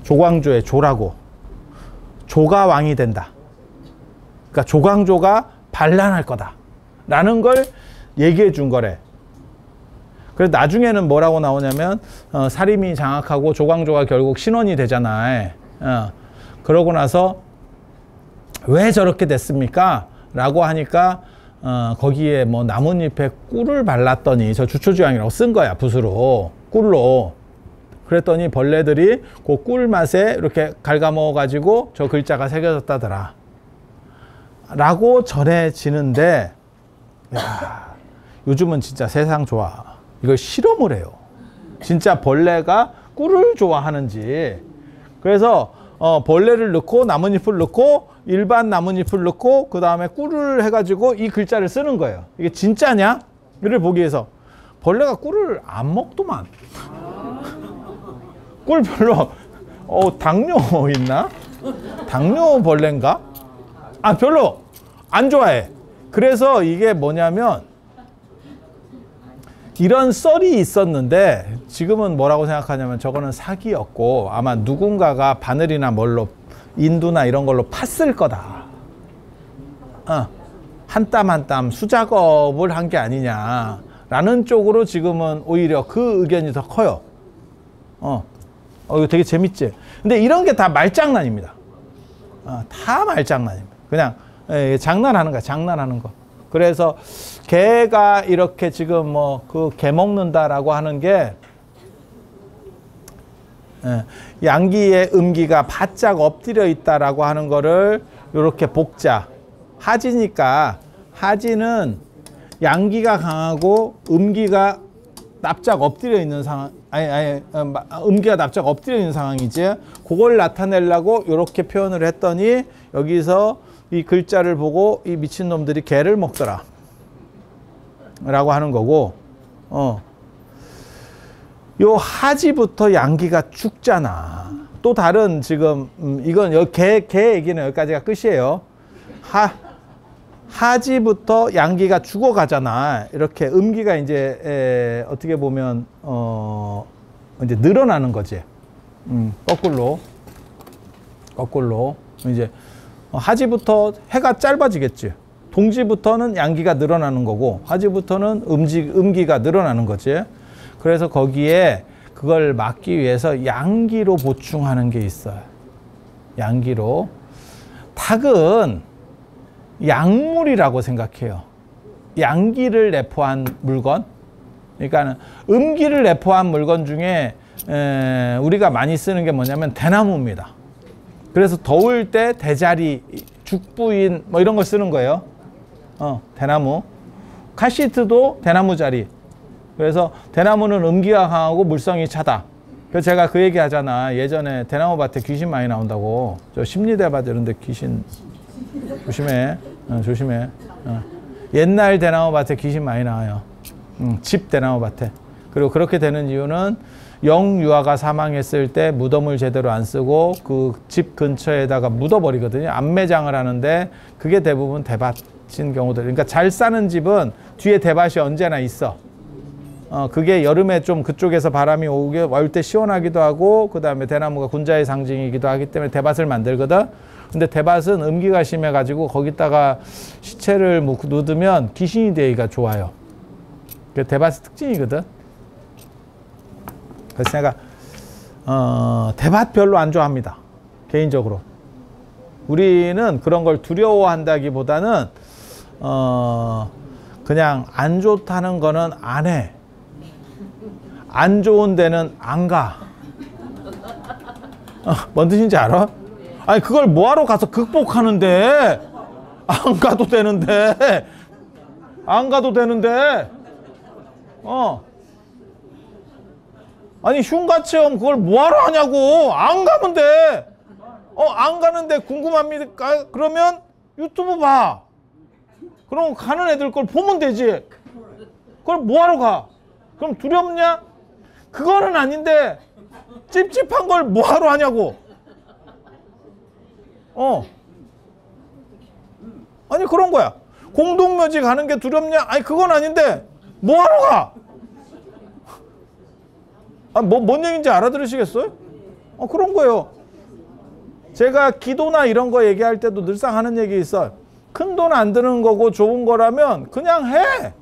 조광조의 조라고. 조가 왕이 된다. 그러니까 조광조가 반란할 거다 라는 걸 얘기해 준 거래. 그래서 나중에는 뭐라고 나오냐면 사림이 장악하고 조광조가 결국 신원이 되잖아. 그러고 나서 왜 저렇게 됐습니까? 라고 하니까 거기에 뭐 나뭇잎에 꿀을 발랐더니 저 주초지왕이라고 쓴 거야. 붓으로 꿀로. 그랬더니 벌레들이 그 꿀 맛에 이렇게 갉아먹어 가지고 저 글자가 새겨졌다더라 라고 전해지는데, 야, 요즘은 진짜 세상 좋아. 이걸 실험을 해요. 진짜 벌레가 꿀을 좋아하는지. 그래서 벌레를 넣고 나뭇잎을 넣고 일반 나뭇잎을 넣고 그 다음에 꿀을 해가지고 이 글자를 쓰는 거예요. 이게 진짜냐? 이를 보기 위해서. 벌레가 꿀을 안 먹더만. 꿀 별로. 당뇨 있나? 당뇨 벌레인가? 아, 별로 안 좋아해. 그래서 이게 뭐냐면 이런 썰이 있었는데 지금은 뭐라고 생각하냐면 저거는 사기였고 아마 누군가가 바늘이나 뭘로 인두나 이런 걸로 팠을 거다. 한 땀 한 땀 수작업을 한 게 아니냐라는 쪽으로 지금은 오히려 그 의견이 더 커요. 이거 되게 재밌지? 근데 이런 게 다 말장난입니다. 다 말장난입니다. 그냥 장난하는 거야, 장난하는 거. 그래서 개가 이렇게 지금 뭐 그 개 먹는다라고 하는 게 양기의 음기가 바짝 엎드려 있다라고 하는 거를 이렇게 복자. 하지니까 하지는 양기가 강하고 음기가 납작 엎드려 있는 상황, 음기가 납작 엎드려 있는 상황이지. 그걸 나타내려고 이렇게 표현을 했더니 여기서 이 글자를 보고 이 미친놈들이 개를 먹더라 라고 하는 거고, 요 하지부터 양기가 죽잖아. 또 다른 지금 이건 개 얘기는 여기까지가 끝이에요. 하지부터 양기가 죽어가잖아. 이렇게 음기가 이제 어떻게 보면 이제 늘어나는 거지. 거꾸로 이제 하지부터 해가 짧아지겠지. 동지부터는 양기가 늘어나는 거고 하지부터는 음기가 늘어나는 거지. 그래서 거기에 그걸 막기 위해서 양기로 보충하는 게 있어요. 양기로. 닭은 약물이라고 생각해요. 양기를 내포한 물건. 그러니까 음기를 내포한 물건 중에 우리가 많이 쓰는 게 뭐냐면 대나무입니다. 그래서 더울 때 대자리, 죽부인 뭐 이런 걸 쓰는 거예요. 대나무. 카시트도 대나무 자리. 그래서 대나무는 음기가 강하고 물성이 차다. 그래서 제가 그 얘기 하잖아. 예전에 대나무 밭에 귀신 많이 나온다고. 저 심리대 밭 이런 데 귀신 조심해. 조심해. 옛날 대나무 밭에 귀신 많이 나와요. 집 대나무 밭에. 그리고 그렇게 되는 이유는 영유아가 사망했을 때 무덤을 제대로 안 쓰고 그 집 근처에다가 묻어버리거든요. 안매장을 하는데 그게 대부분 대밭인 경우들. 그러니까 잘 사는 집은 뒤에 대밭이 언제나 있어. 그게 여름에 좀 그쪽에서 바람이 올 때 시원하기도 하고 그 다음에 대나무가 군자의 상징이기도 하기 때문에 대밭을 만들거든. 근데 대밭은 음기가 심해가지고 거기다가 시체를 묻으면 귀신이 되기가 좋아요. 그게 대밭의 특징이거든. 그래서 내가 대밭 별로 안 좋아합니다. 개인적으로. 우리는 그런 걸 두려워한다기보다는 그냥 안 좋다는 거는 안 해. 안 좋은 데는 안 가. 뭔 뜻인지 알아? 아니 그걸 뭐하러 가서 극복하는데. 안 가도 되는데. 안 가도 되는데. 아니 흉가 체험 그걸 뭐하러 하냐고. 안 가면 돼. 안 가는데 궁금합니까? 그러면 유튜브 봐. 그럼 가는 애들 걸 보면 되지. 그걸 뭐하러 가? 그럼 두렵냐? 그거는 아닌데 찝찝한 걸 뭐하러 하냐고. 아니 그런 거야. 공동묘지 가는 게 두렵냐? 아니 그건 아닌데 뭐하러 가? 아, 뭔 얘기인지 알아들으시겠어요? 그런 거예요. 제가 기도나 이런 거 얘기할 때도 늘상 하는 얘기 있어요. 큰 돈 안 드는 거고 좋은 거라면 그냥 해.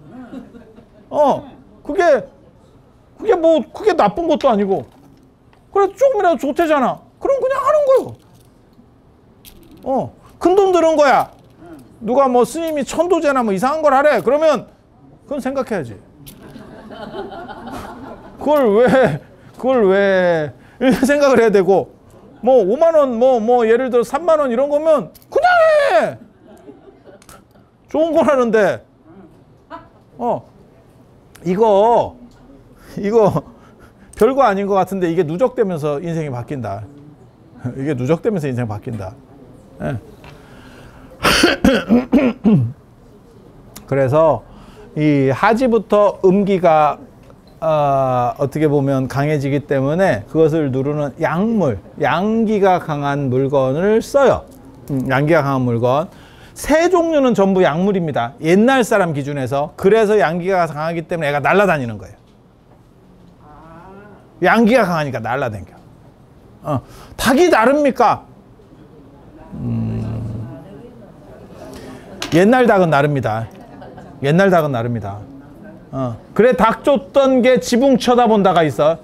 그게 나쁜 것도 아니고. 그래, 조금이라도 좋대잖아. 그럼 그냥 하는 거요. 큰 돈 드는 거야. 누가 뭐 스님이 천도제나 뭐 이상한 걸 하래. 그러면 그건 생각해야지. 그걸 왜 이렇게 생각을 해야 되고, 뭐 5만 원, 예를 들어 3만 원 이런 거면 그냥 해. 좋은 거라는데. 이거 별거 아닌 것 같은데 이게 누적되면서 인생이 바뀐다. 이게 누적되면서 인생이 바뀐다. 예. 그래서 이 하지부터 음기가 어떻게 보면 강해지기 때문에 그것을 누르는 약물, 양기가 강한 물건을 써요. 양기가 강한 물건. 세 종류는 전부 약물입니다. 옛날 사람 기준에서. 그래서 양기가 강하기 때문에 애가 날아다니는 거예요. 양기가 강하니까 날아다녀. 닭이 다릅니까? 옛날 닭은 다릅니다. 옛날 닭은 다릅니다. 그래, 닭 쫓던 게 지붕 쳐다본다가 있어.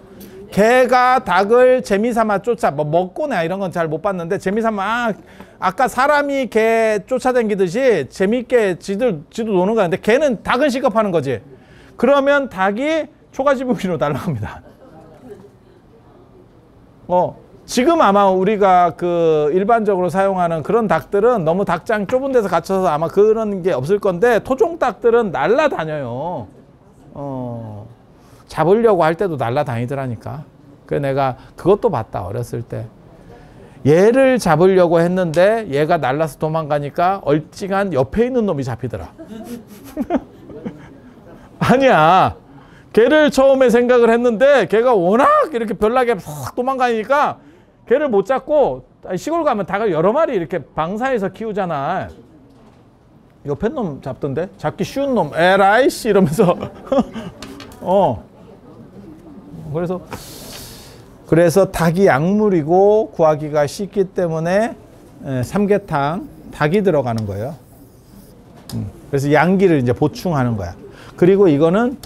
개가 닭을 재미삼아 쫓아, 뭐 먹고나 이런 건 잘 못 봤는데 재미삼아, 아까 사람이 개 쫓아다니듯이 재밌게 지도 노는 거야. 근데 개는 닭은 시겁하는 거지. 그러면 닭이 초가지붕이로 날아갑니다. 지금 아마 우리가 그 일반적으로 사용하는 그런 닭들은 너무 닭장 좁은 데서 갇혀서 아마 그런 게 없을 건데, 토종 닭들은 날아다녀요. 잡으려고 할 때도 날아다니더라니까. 그래서 내가 그것도 봤다, 어렸을 때. 얘를 잡으려고 했는데 얘가 날라서 도망가니까 얼찡한 옆에 있는 놈이 잡히더라. 아니야. 걔를 처음에 생각을 했는데 걔가 워낙 이렇게 별나게 팍 도망가니까 걔를 못 잡고, 시골 가면 닭을 여러 마리 이렇게 방사해서 키우잖아. 옆에 놈 잡던데? 잡기 쉬운 놈, 에라이씨 이러면서. 그래서 닭이 약물이고 구하기가 쉽기 때문에 삼계탕, 닭이 들어가는 거예요. 그래서 양기를 이제 보충하는 거야. 그리고 이거는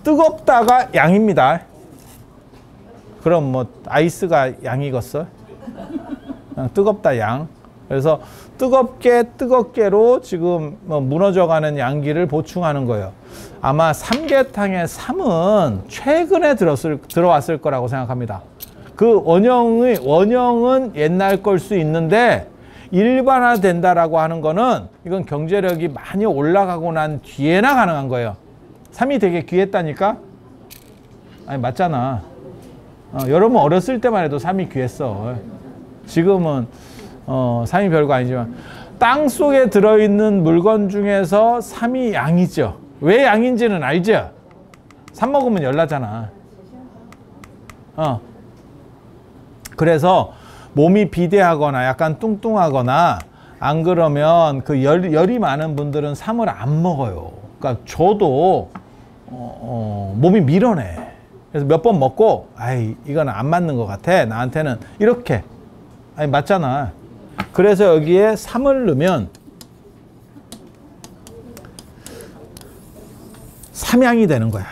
뜨겁다가 양입니다. 그럼 뭐 아이스가 양이겠어? 뜨겁다 양. 그래서 뜨겁게로 지금 뭐 무너져가는 양기를 보충하는 거예요. 아마 삼계탕의 삼은 최근에 들어왔을 거라고 생각합니다. 그 원형은 옛날 걸 수 있는데 일반화된다라고 하는 거는 이건 경제력이 많이 올라가고 난 뒤에나 가능한 거예요. 삼이 되게 귀했다니까? 아니, 맞잖아. 여러분 어렸을 때만 해도 삼이 귀했어. 지금은 삼이 별거 아니지만 땅 속에 들어있는 물건 중에서 삼이 양이죠. 왜 양인지는 알죠? 삼 먹으면 열나잖아. 그래서 몸이 비대하거나 약간 뚱뚱하거나 안 그러면 그 열이 많은 분들은 삼을 안 먹어요. 그러니까 저도 몸이 밀어내. 그래서 몇 번 먹고, 아이, 이건 안 맞는 것 같아. 나한테는 이렇게. 아니, 맞잖아. 그래서 여기에 삼을 넣으면 삼양이 되는 거야.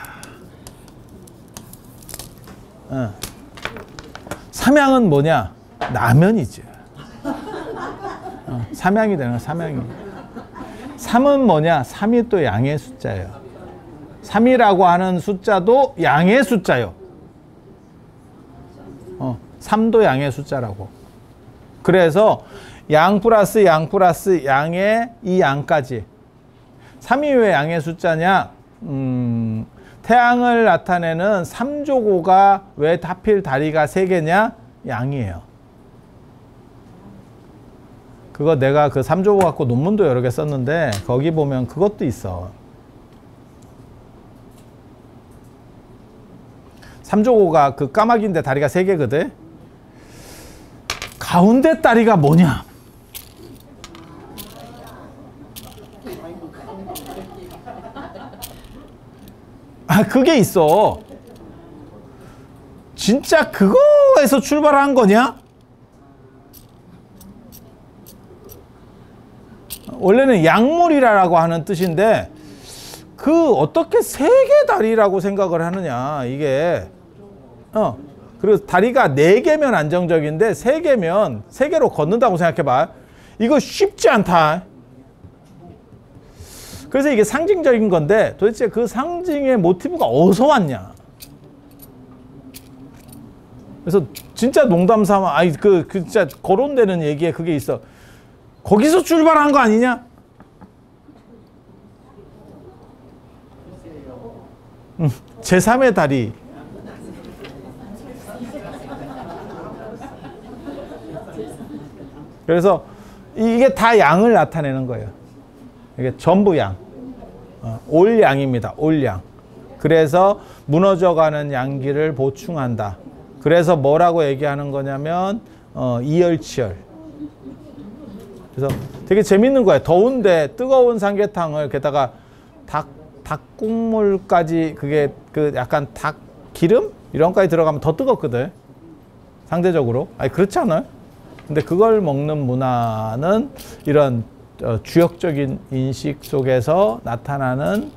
삼양은 뭐냐? 라면이지. 삼양이 되는 거야, 삼양이. 삼은 뭐냐? 삼이 또 양의 숫자예요. 삼이라고 하는 숫자도 양의 숫자요. 삼도 양의 숫자라고. 그래서 양 플러스 양의 이 양까지. 삼이 왜 양의 숫자냐? 태양을 나타내는 삼조고가 왜 하필 다리가 3개냐? 양이에요. 그거 내가 그 삼조고 갖고 논문도 여러 개 썼는데 거기 보면 그것도 있어. 삼조고가 그 까마귀인데 다리가 3개거든. 가운데 다리가 뭐냐? 아, 그게 있어. 진짜 그거에서 출발한 거냐? 원래는 약물이라고 하는 뜻인데 그 어떻게 세 개 다리라고 생각을 하느냐 이게. 그리고 다리가 4개면 안정적인데 3개면 3개로 걷는다고 생각해봐. 이거 쉽지 않다. 그래서 이게 상징적인 건데 도대체 그 상징의 모티브가 어디서 왔냐. 그래서 진짜 농담 삼아 그 진짜 거론되는 얘기에 그게 있어. 거기서 출발한 거 아니냐? 제3의 다리. 그래서 이게 다 양을 나타내는 거예요. 이게 전부 양. 올양입니다. 올양. 그래서 무너져가는 양기를 보충한다. 그래서 뭐라고 얘기하는 거냐면 이열치열. 그래서 되게 재밌는 거예요. 더운데 뜨거운 삼계탕을 게다가 닭 국물까지 그게 그 약간 닭 기름 이런 거까지 들어가면 더 뜨겁거든. 상대적으로. 아니 그렇지 않아요? 근데 그걸 먹는 문화는 이런 주역적인 인식 속에서 나타나는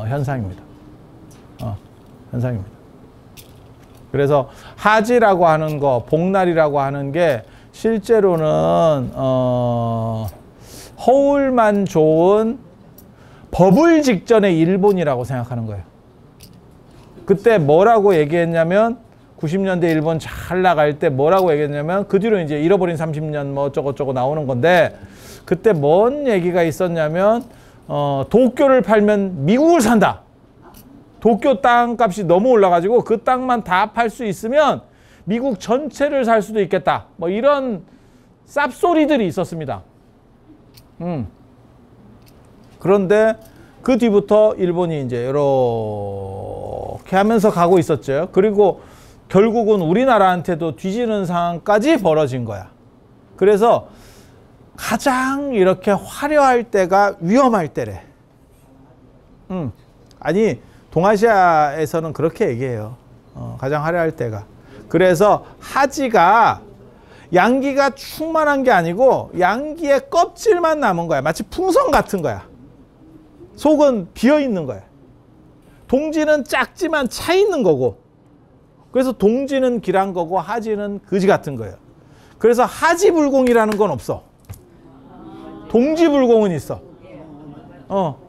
현상입니다. 현상입니다. 그래서 하지라고 하는 거, 복날이라고 하는 게 실제로는 허울만 좋은 버블 직전의 일본이라고 생각하는 거예요. 그때 뭐라고 얘기했냐면 90년대 일본 잘 나갈 때 뭐라고 얘기했냐면 그 뒤로 이제 잃어버린 30년 뭐 어쩌고저쩌고 나오는 건데 그때 뭔 얘기가 있었냐면 도쿄를 팔면 미국을 산다. 도쿄 땅값이 너무 올라가지고 그 땅만 다 팔 수 있으면 미국 전체를 살 수도 있겠다. 뭐 이런 쌉소리들이 있었습니다. 그런데 그 뒤부터 일본이 이제 이렇게 하면서 가고 있었죠. 그리고 결국은 우리나라한테도 뒤지는 상황까지 벌어진 거야. 그래서 가장 이렇게 화려할 때가 위험할 때래. 아니 동아시아에서는 그렇게 얘기해요. 가장 화려할 때가. 그래서 하지가 양기가 충만한 게 아니고 양기의 껍질만 남은 거야. 마치 풍선 같은 거야. 속은 비어 있는 거야. 동지는 작지만 차 있는 거고. 그래서 동지는 길한 거고 하지는 거지 같은 거예요. 그래서 하지불공이라는 건 없어. 동지불공은 있어.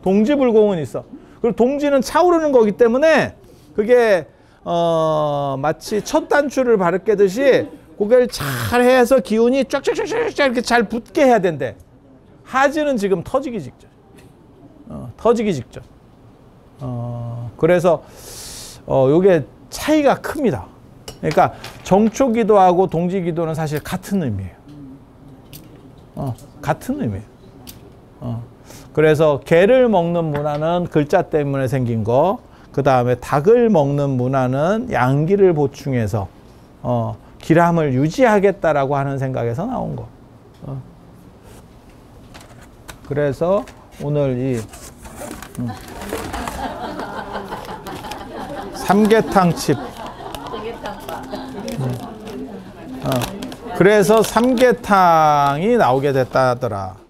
동지불공은 있어. 그리고 동지는 차오르는 거기 때문에 그게 마치 첫 단추를 바르 깨듯이 고개를 잘 해서 기운이 쫙쫙쫙쫙 이렇게 잘 붙게 해야 된대. 하지는 지금 터지기 직전. 터지기 직전. 그래서 요게 차이가 큽니다. 그러니까 정초기도하고 동지기도는 사실 같은 의미예요. 같은 의미예요. 그래서 개를 먹는 문화는 글자 때문에 생긴 거, 그 다음에 닭을 먹는 문화는 양기를 보충해서 기람을 유지하겠다라고 하는 생각에서 나온 거. 그래서 오늘 이 삼계탕집. 그래서 삼계탕이 나오게 됐다더라.